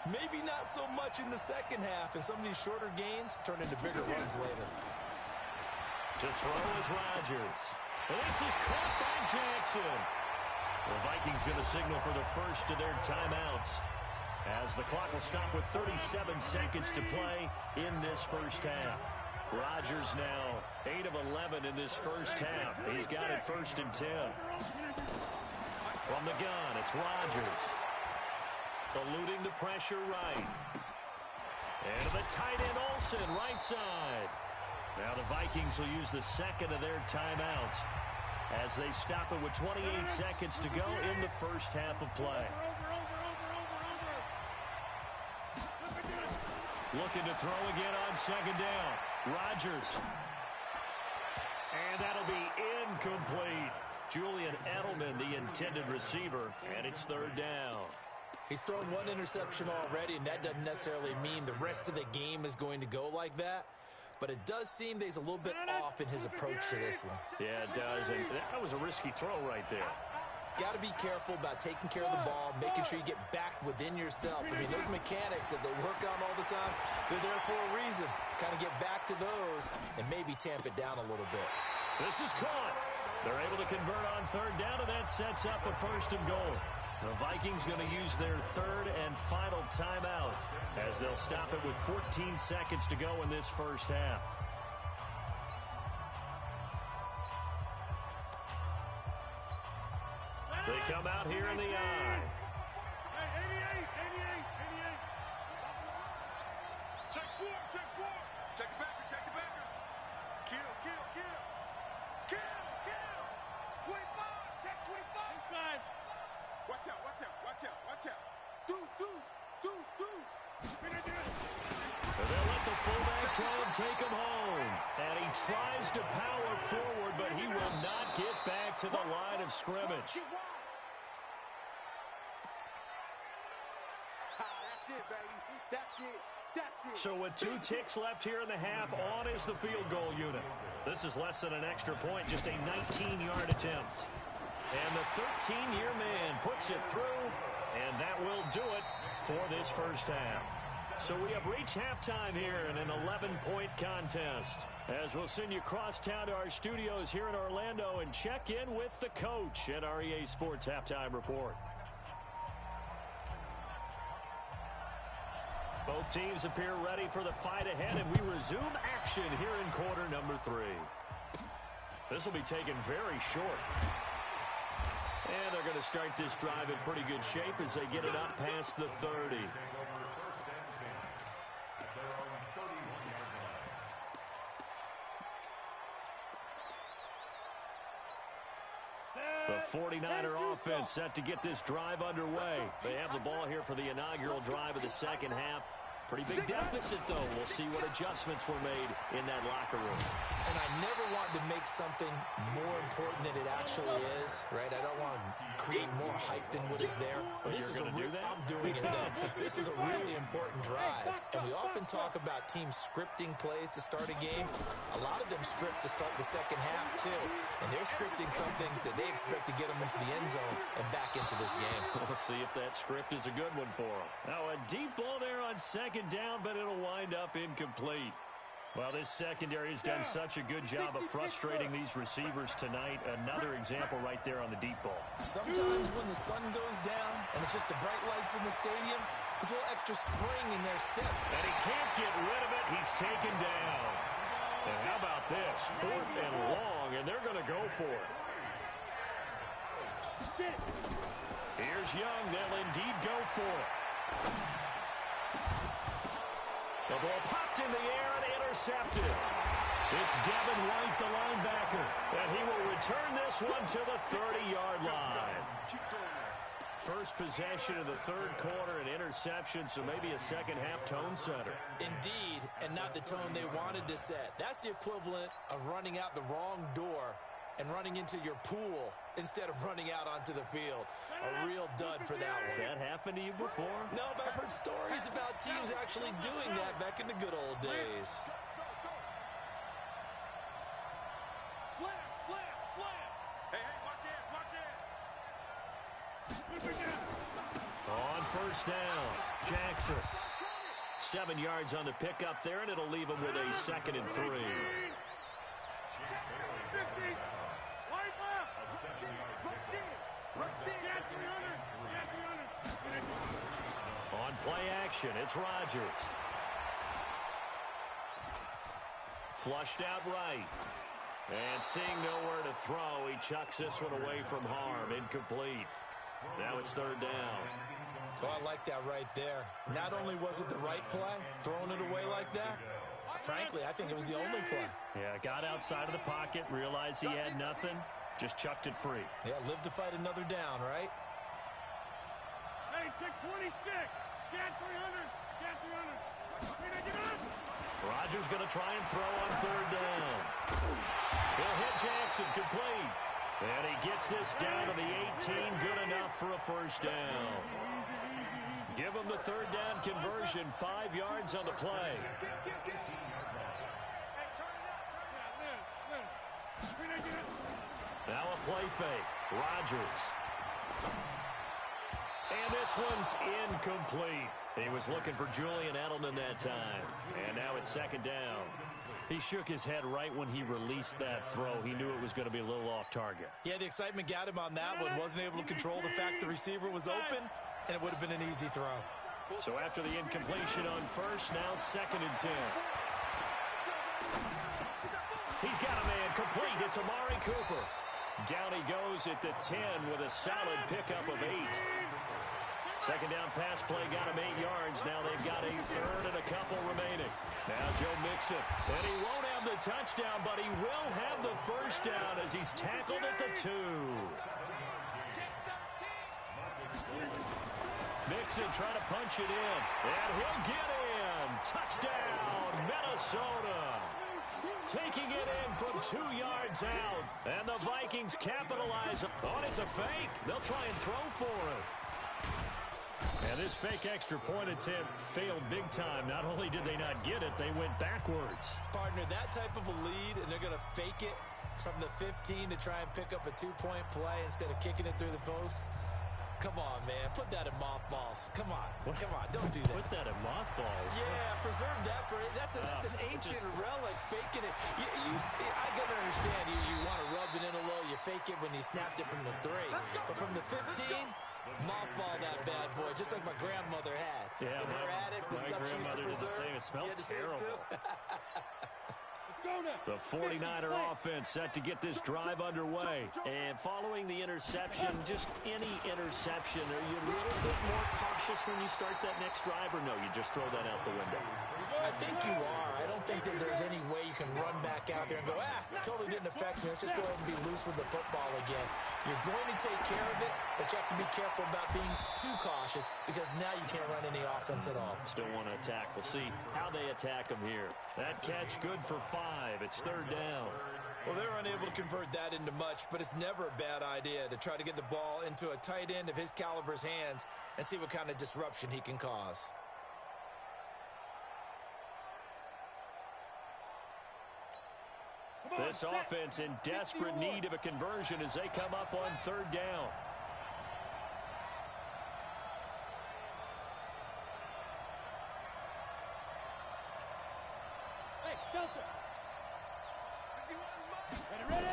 Maybe not so much in the second half, and some of these shorter gains turn into bigger runs later. To throw is Rodgers. And this is caught by Jackson. The Vikings going to signal for the first of their timeouts as the clock will stop with 37 seconds to play in this first half. Rodgers now 8 of 11 in this first half. He's got it 1st and 10. From the gun, it's Rodgers. Eluding the pressure right. And the tight end Olsen, right side. Now the Vikings will use the second of their timeouts as they stop it with 28 seconds to go in the first half of play. Looking to throw again on second down. Rodgers. And that'll be incomplete. Julian Edelman, the intended receiver, and it's third down. He's thrown one interception already, and that doesn't necessarily mean the rest of the game is going to go like that. But it does seem that he's a little bit off in his approach to this one. Yeah, it does, and that was a risky throw right there. Got to be careful about taking care of the ball, making sure you get back within yourself. I mean, those mechanics that they work on all the time, they're there for a reason. Kind of get back to those and maybe tamp it down a little bit. This is caught. They're able to convert on third down, and that sets up a first and goal. The Vikings going to use their third and final timeout as they'll stop it with 14 seconds to go in this first half. They come out here in the eye. Hey, 88. Check four. Check the backer. Kill. 25, check 25. Inside. Watch out. Deuce. They'll let the fullback try and take him home. And he tries to power forward, but he will not get back to the line of scrimmage. So with 2 ticks left here in the half, on is the field goal unit. This is less than an extra point, just a 19-yard attempt. And the 13-year man puts it through, and that will do it for this first half. So we have reached halftime here in an 11-point contest. As we'll send you across town to our studios here in Orlando and check in with the coach at our EA Sports Halftime Report. Both teams appear ready for the fight ahead, and we resume action here in quarter number 3. This will be taken very short. And they're going to start this drive in pretty good shape as they get it up past the 30. The 49er offense set to get this drive underway. They have the ball here for the inaugural drive of the second half. Pretty big deficit, though. We'll see what adjustments were made in that locker room. And I never want to make something more important than it actually is, right? I don't want to create more hype than what is there. But this is I'm doing it, though. This is a really important drive. And we often talk about teams scripting plays to start a game. A lot of them script to start the second half, too. And they're scripting something that they expect to get them into the end zone and back into this game. We'll see if that script is a good one for them. Now, a deep ball there on second down, but it'll wind up incomplete. Well, this secondary has done such a good job of frustrating these receivers tonight. Another example right there on the deep ball. Sometimes when the sun goes down and it's just the bright lights in the stadium, there's a little extra spring in their step. And he can't get rid of it. He's taken down. And how about this? 4th and long, and they're going to go for it. Here's Young. They'll indeed go for it. The ball popped in the air and intercepted. It's Devin White, the linebacker, and he will return this one to the 30-yard line. First possession of the third quarter, an interception, so maybe a second-half tone setter. Indeed, and not the tone they wanted to set. That's the equivalent of running out the wrong door and running into your pool instead of running out onto the field. A real dud for that one. Has that happened to you before? No, but I've heard stories about teams actually doing that back in the good old days. Slam. Hey, watch it. On first down, Jackson. 7 yards on the pickup there, and it'll leave him with a 2nd and 3. On play action, it's Rodgers. Flushed out right. And seeing nowhere to throw, he chucks this one away from harm. Incomplete. Now it's third down. Oh, I like that right there. Not only was it the right play, throwing it away like that, Frankly, I think it was the only play. Yeah, got outside of the pocket, realized he had nothing, just chucked it free. Yeah, live to fight another down, right? Hey, 626. Get 300. Get 300. Rodgers going to try and throw on third down. He'll hit Jackson, complete. And he gets this down to the 18, good enough for a first down. Give him the third down conversion, 5 yards on the play. Now a play fake. Rodgers. And this one's incomplete. He was looking for Julian Edelman that time. And now it's second down. He shook his head right when he released that throw. He knew it was going to be a little off target. Yeah, the excitement got him on that one. Wasn't able to control the fact the receiver was open, and it would have been an easy throw. So after the incompletion on first, now second and 10. He's got a man complete. It's Amari Cooper. Down he goes at the 10 with a solid pickup of 8. Second down pass play got him 8 yards. Now they've got a third and a couple remaining. Now Joe Mixon. And he won't have the touchdown, but he will have the first down as he's tackled at the 2. Mixon trying to punch it in. And he'll get in. Touchdown, Minnesota. Taking it in from 2 yards out. And the Vikings capitalize on it's a fake. They'll try and throw for it. And this fake extra point attempt failed big time. Not only did they not get it, they went backwards. Partner, that type of a lead, and they're going to fake it from the 15 to try and pick up a 2-point play instead of kicking it through the post. Come on, man. Put that in mothballs. Come on. Come on. Don't do that. Put that in mothballs? Yeah, preserve that for it. That's an ancient relic, faking it. I can understand you want to rub it in a little. You fake it when you snapped it from the 3. But from the 15, mothball that bad boy, just like my grandmother had. Yeah, in her attic, the stuff she used to preserve. It smelled terrible. The 49er offense set to get this drive underway. And following the interception, just any interception, are you a little bit more cautious when you start that next drive, or no, you just throw that out the window? I think you are. I don't think that there's any way you can run back out there and go, totally didn't affect me. Let's just go ahead and be loose with the football again. You're going to take care of it, but you have to be careful about being too cautious because now you can't run any offense at all. Still want to attack. We'll see how they attack them here. That catch good for 5. It's third down. Well, they're unable to convert that into much, but it's never a bad idea to try to get the ball into a tight end of his caliber's hands and see what kind of disruption he can cause. This offense in desperate need of a conversion as they come up on third down. Hey, Delta. Ready?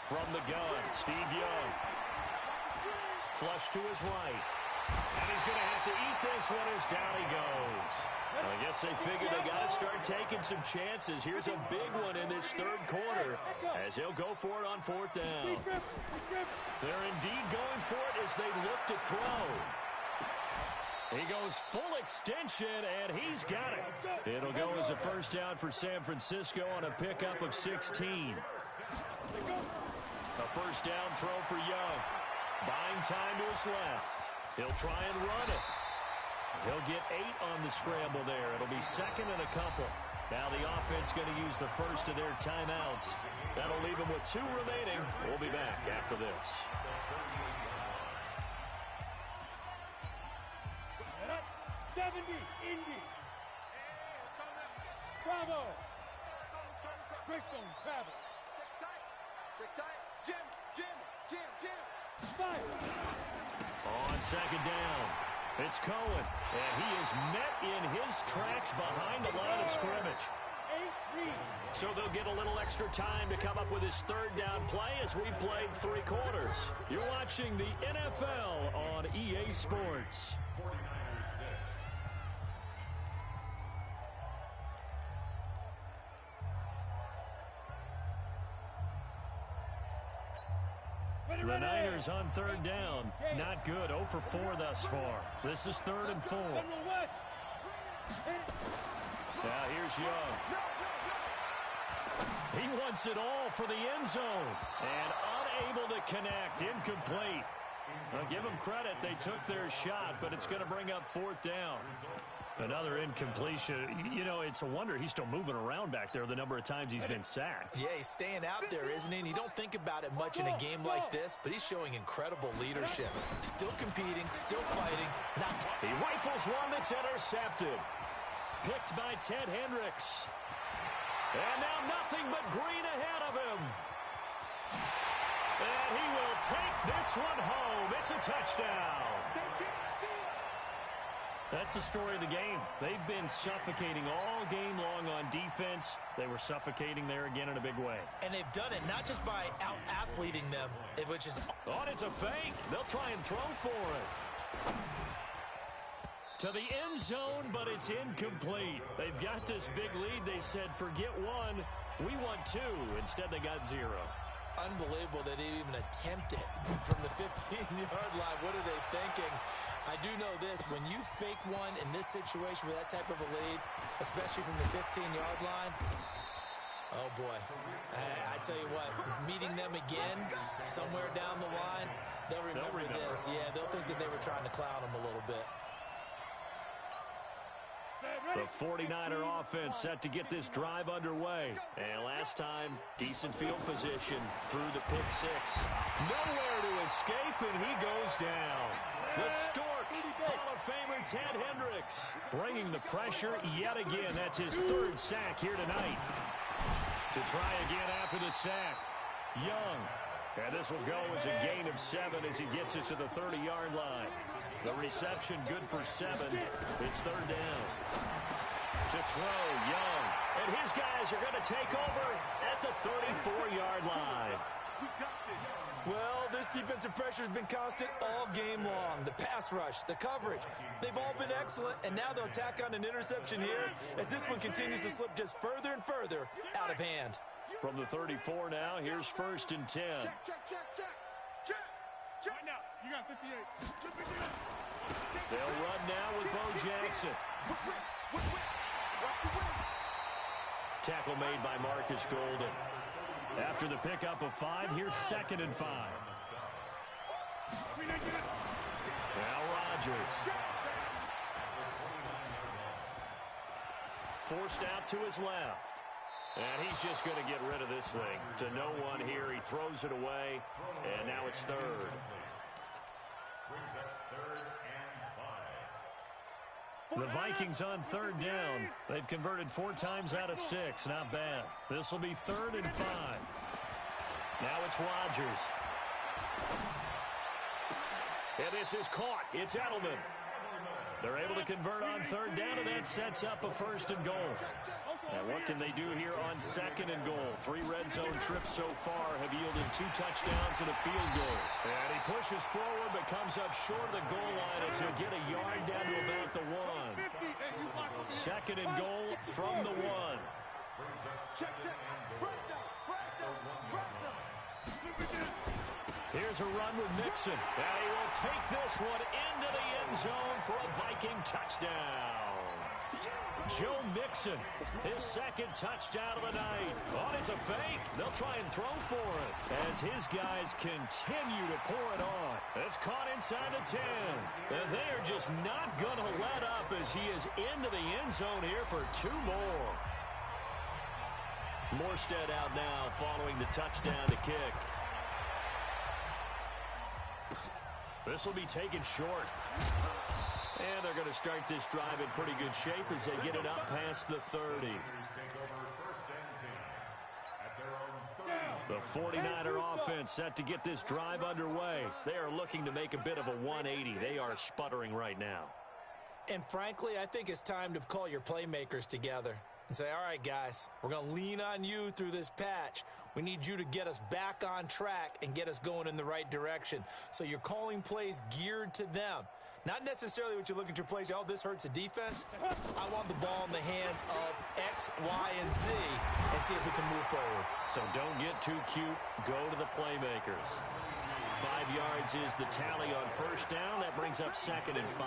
From the gun, Steve Young. Flush to his right. And he's going to have to eat this one as down he goes. I guess they figured they got to start taking some chances. Here's a big one in this third quarter as he'll go for it on fourth down. They're indeed going for it as they look to throw. He goes full extension, and he's got it. It'll go as a first down for San Francisco on a pickup of 16. A first down throw for Young. Buying time to his left. He'll try and run it. He'll get 8 on the scramble there. It'll be second and a couple. Now the offense going to use the first of their timeouts. That'll leave them with 2 remaining. We'll be back after this. Set up. 70. Indy. Bravo. Greystone travel. Jim. Fire. On second down, it's Cohen, and he is met in his tracks behind the line of scrimmage. So they'll get a little extra time to come up with his third down play as we played 3 quarters. You're watching the NFL on EA Sports. The Niners on third down. Not good. 0 for 4 thus far. This is 3rd and 4. Now here's Young. He wants it all for the end zone. And unable to connect. Incomplete. I'll give them credit. They took their shot, but it's going to bring up fourth down. Another incompletion. You know, it's a wonder he's still moving around back there the number of times he's been sacked. Yeah, he's staying out there, isn't he? And you don't think about it much in a game like this, but he's showing incredible leadership. Still competing, still fighting. He rifles one that's intercepted. Picked by Ted Hendricks. And now nothing but green ahead of him. And he will take this one home. It's a touchdown. That's the story of the game. They've been suffocating all game long on defense. They were suffocating there again in a big way. And they've done it not just by out-athleting them, which is... Oh, it's a fake. They'll try and throw for it. To the end zone, but it's incomplete. They've got this big lead. They said, forget one. We want two. Instead, they got zero. Unbelievable that they even attempt it from the 15-yard line. What are they thinking? I do know this. When you fake one in this situation with that type of a lead, especially from the 15-yard line, oh, boy. I tell you what, meeting them again somewhere down the line, they'll remember this. Yeah, they'll think that they were trying to clown them a little bit. The 49er offense set to get this drive underway. And last time, decent field position through the pick six. Nowhere to escape, and he goes down. The Stork, Hall of Famer Ted Hendricks, bringing the pressure yet again. That's his third sack here tonight. To try again after the sack, Young. And this will go as a gain of 7 as he gets it to the 30-yard line. The reception good for 7. It's third down. To throw, Young. And his guys are going to take over at the 34-yard line. Well, this defensive pressure has been constant all game long. The pass rush, the coverage, they've all been excellent, and now they'll tack on an interception here as this one continues to slip just further and further out of hand. From the 34 now, here's first and 10. Check. Right now, you got 58. They'll run now with Bo Jackson. Tackle made by Marcus Golden. After the pickup of 5, here's second and 5. Now Rodgers. Forced out to his left. And he's just going to get rid of this thing. To no one here. He throws it away. And now it's third. The Vikings on third down. They've converted 4 times out of 6. Not bad. This will be third and 5. Now it's Rodgers. And this is caught. It's Edelman. They're able to convert on third down, and that sets up a first and goal. Now what can they do here on second and goal? 3 red zone trips so far have yielded 2 touchdowns and a field goal. And he pushes forward but comes up short of the goal line as he'll get a yard down to about the 1. Second and goal from the 1. Here's a run with Mixon. And he will take this one into the end zone for a Viking touchdown. Joe Mixon, his second touchdown of the night. Oh, it's a fake. They'll try and throw for it as his guys continue to pour it on. It's caught inside the 10. And they are just not going to let up as he is into the end zone here for 2 more. Morstead out now following the touchdown to kick. This will be taken short. And they're going to start this drive in pretty good shape as they get it up past the 30. The 49er offense set to get this drive underway. They are looking to make a bit of a 180. They are sputtering right now. And frankly, I think it's time to call your playmakers together and say, all right, guys, we're going to lean on you through this patch. We need you to get us back on track and get us going in the right direction. So you're calling plays geared to them. Not necessarily what you look at your plays, oh, this hurts the defense. I want the ball in the hands of X, Y, and Z and see if we can move forward. So don't get too cute. Go to the playmakers. 5 yards is the tally on first down. That brings up second and 5.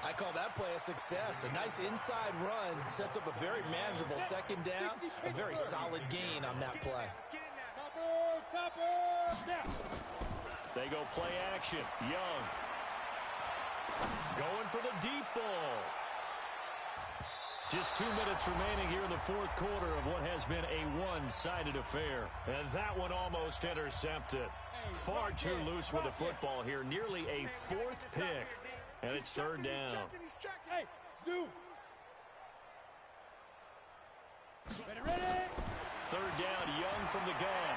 I call that play a success. A nice inside run sets up a very manageable second down, a very solid gain on that play. They go play action. Young. Going for the deep ball. Just 2 minutes remaining here in the fourth quarter of what has been a one-sided affair. And that one almost intercepted. Far too loose with the football here. Nearly a fourth pick. And it's third down. Hey, Zoo. Ready? Third down, Young from the gun.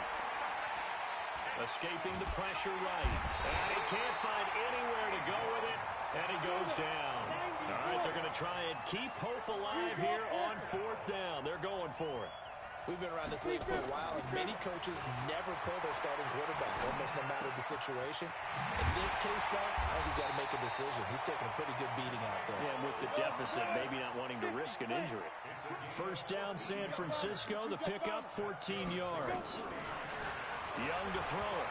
Escaping the pressure right. And he can't find anywhere to go with it. And he goes down. All right, they're going to try and keep hope alive here on fourth down. They're going for it. We've been around this league for a while, and many coaches never pull their starting quarterback, almost no matter the situation. In this case, though, I think he's got to make a decision. He's taking a pretty good beating out there. Yeah, and with the deficit, maybe not wanting to risk an injury. First down, San Francisco. The pickup, 14 yards. Young to throw it.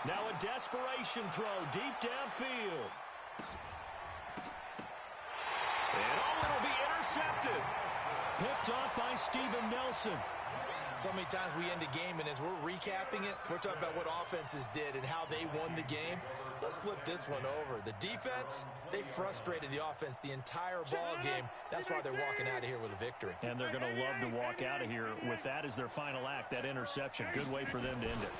Now a desperation throw deep downfield. And it'll be intercepted. Picked off by Steven Nelson. So many times we end a game, and as we're recapping it, we're talking about what offenses did and how they won the game. Let's flip this one over. The defense, they frustrated the offense the entire ball game. That's why they're walking out of here with a victory. And they're going to love to walk out of here with that as their final act, that interception. Good way for them to end it.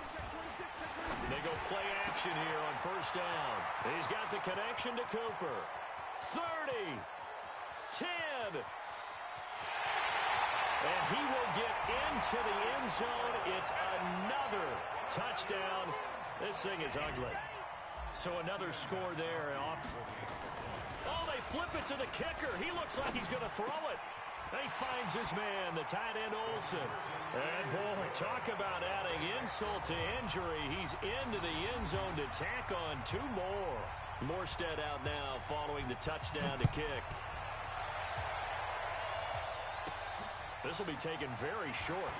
They go play action here on first down. He's got the connection to Cooper. 30, 10. And he will get into the end zone. It's another touchdown. This thing is ugly. So another score there. Oh, they flip it to the kicker. He looks like he's going to throw it. He finds his man, the tight end Olsen. And, boy, talk about adding insult to injury. He's into the end zone to tack on two more. Morstead out now following the touchdown to kick. This will be taken very short.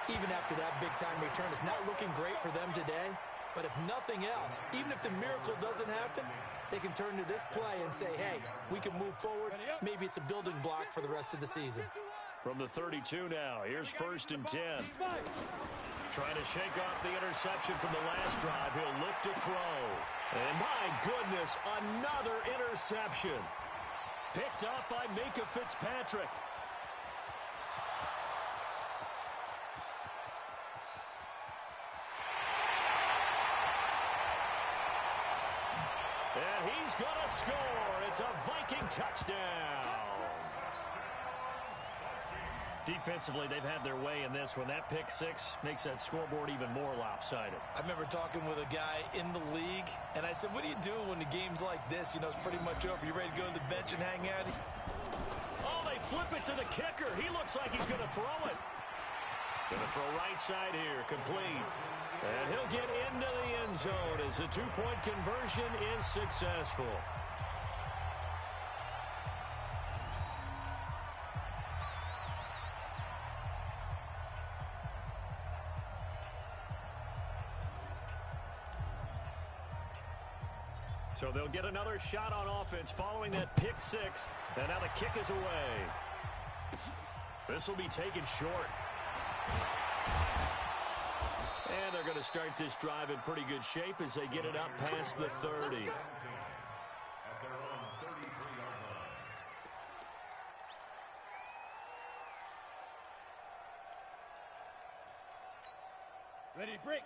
Even after that big-time return, it's not looking great for them today. But if nothing else, even if the miracle doesn't happen, they can turn to this play and say, hey, we can move forward. Maybe it's a building block for the rest of the season. From the 32 now, here's first and 10. Trying to shake off the interception from the last drive. He'll look to throw. And my goodness, another interception. Picked up by Minka Fitzpatrick. And he's going to score. It's a Viking touchdown. Defensively, they've had their way in this one. That pick six makes that scoreboard even more lopsided. I remember talking with a guy in the league, and I said, what do you do when the game's like this? You know, it's pretty much over. You ready to go to the bench and hang out? Oh, they flip it to the kicker. He looks like he's going to throw it. Going to throw right side here, complete. And he'll get into the end zone as the two-point conversion is successful. So they'll get another shot on offense following that pick six. And now the kick is away. This will be taken short. And they're going to start this drive in pretty good shape as they get it up past the 30.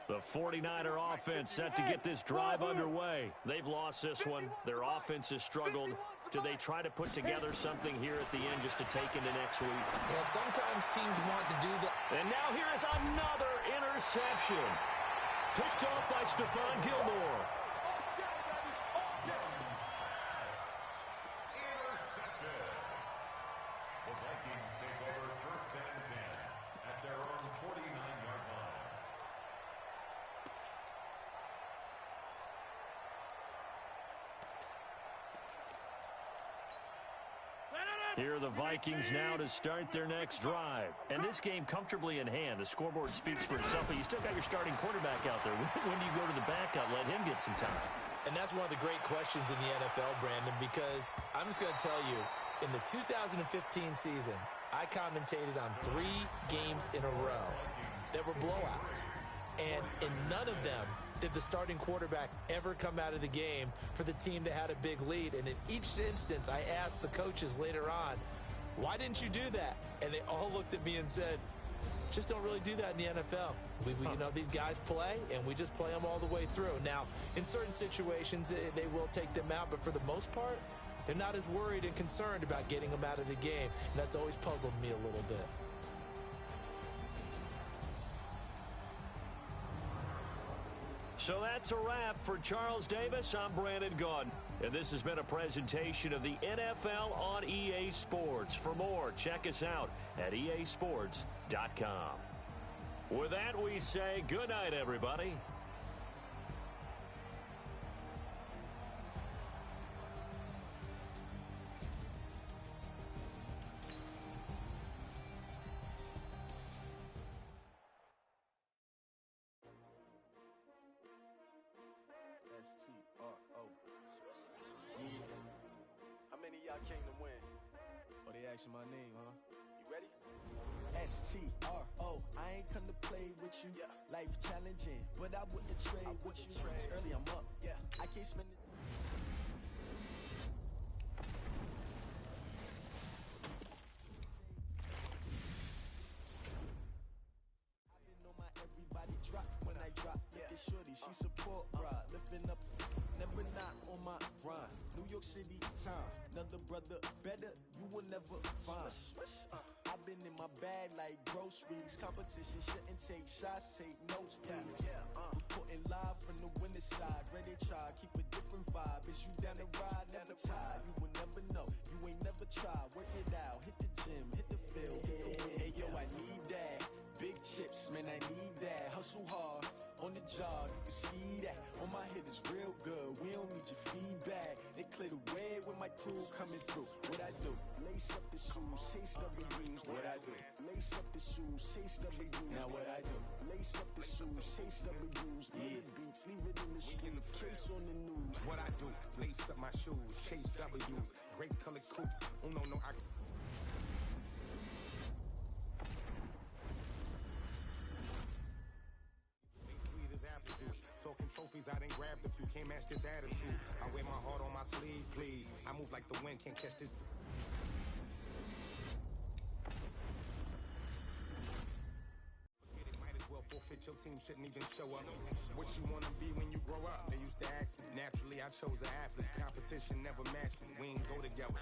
The 49er offense set to get this drive underway. They've lost this one. Their offense has struggled. Do they try to put together something here at the end just to take into next week? Yeah, sometimes teams want to do that. And now here is another interception. Picked off by Stephon Gilmore. The Vikings take over first and 10 at their own 49-yard line. Here are the Vikings now to start their next drive. And this game comfortably in hand. The scoreboard speaks for itself, but you still got your starting quarterback out there. When do you go to the backup, let him get some time? And that's one of the great questions in the NFL, Brandon, because I'm just going to tell you, in the 2015 season, I commentated on 3 games in a row that were blowouts. And in none of them did the starting quarterback ever come out of the game for the team that had a big lead. And in each instance, I asked the coaches later on, why didn't you do that? And they all looked at me and said, just don't really do that in the NFL. You know, these guys play, and we just play them all the way through. Now, in certain situations, they will take them out, but for the most part, they're not as worried and concerned about getting them out of the game. And that's always puzzled me a little bit. So that's a wrap for Charles Davis. I'm Brandon Gaudin. And this has been a presentation of the NFL on EA Sports. For more, check us out at easports.com. With that, we say good night, everybody. How many of y'all came to win? Oh, they asking my name, huh? You ready? STRO, I ain't come to play with you. Yeah. Life challenging, but I wouldn't trade with you. It's early, I'm up. Yeah. I can't spend it. I've been on my everybody drop when I drop. Look at shorty, she support ride. Lifting up, never not on my grind. New York City time, another brother better, you will never find. I've been in my bag like groceries. Competition shouldn't take shots, take notes, please. Reporting live from the winning side. Ready to try, keep a different vibe. Is you down the ride, never tired. You will never know, you ain't never tried. Work it out, hit the gym, hit the field, hit the win. Hey yo, I need that. Big chips, man, I need that. Hustle hard, on the job, you can see that. On my head is real good, we don't need your feedback. They clear the way when my crew coming through. What I do? Lace up the shoes, chase W's. What I do? Lace up the shoes, chase W's. Now what I do? Lace up the shoes, chase W's. Yeah. The beats, leave it in the street, case on the news. What I do? Lace up my shoes, chase W's. Great colored coupes, no, I... Talking trophies, I done grabbed a few. Can't match this attitude. I wear my heart on my sleeve, please. I move like the wind, can't catch this. Might as well forfeit, your team shouldn't even show up. What you wanna be when you grow up? They used to ask me. Naturally, I chose an athlete. Competition never matched me. We ain't go together.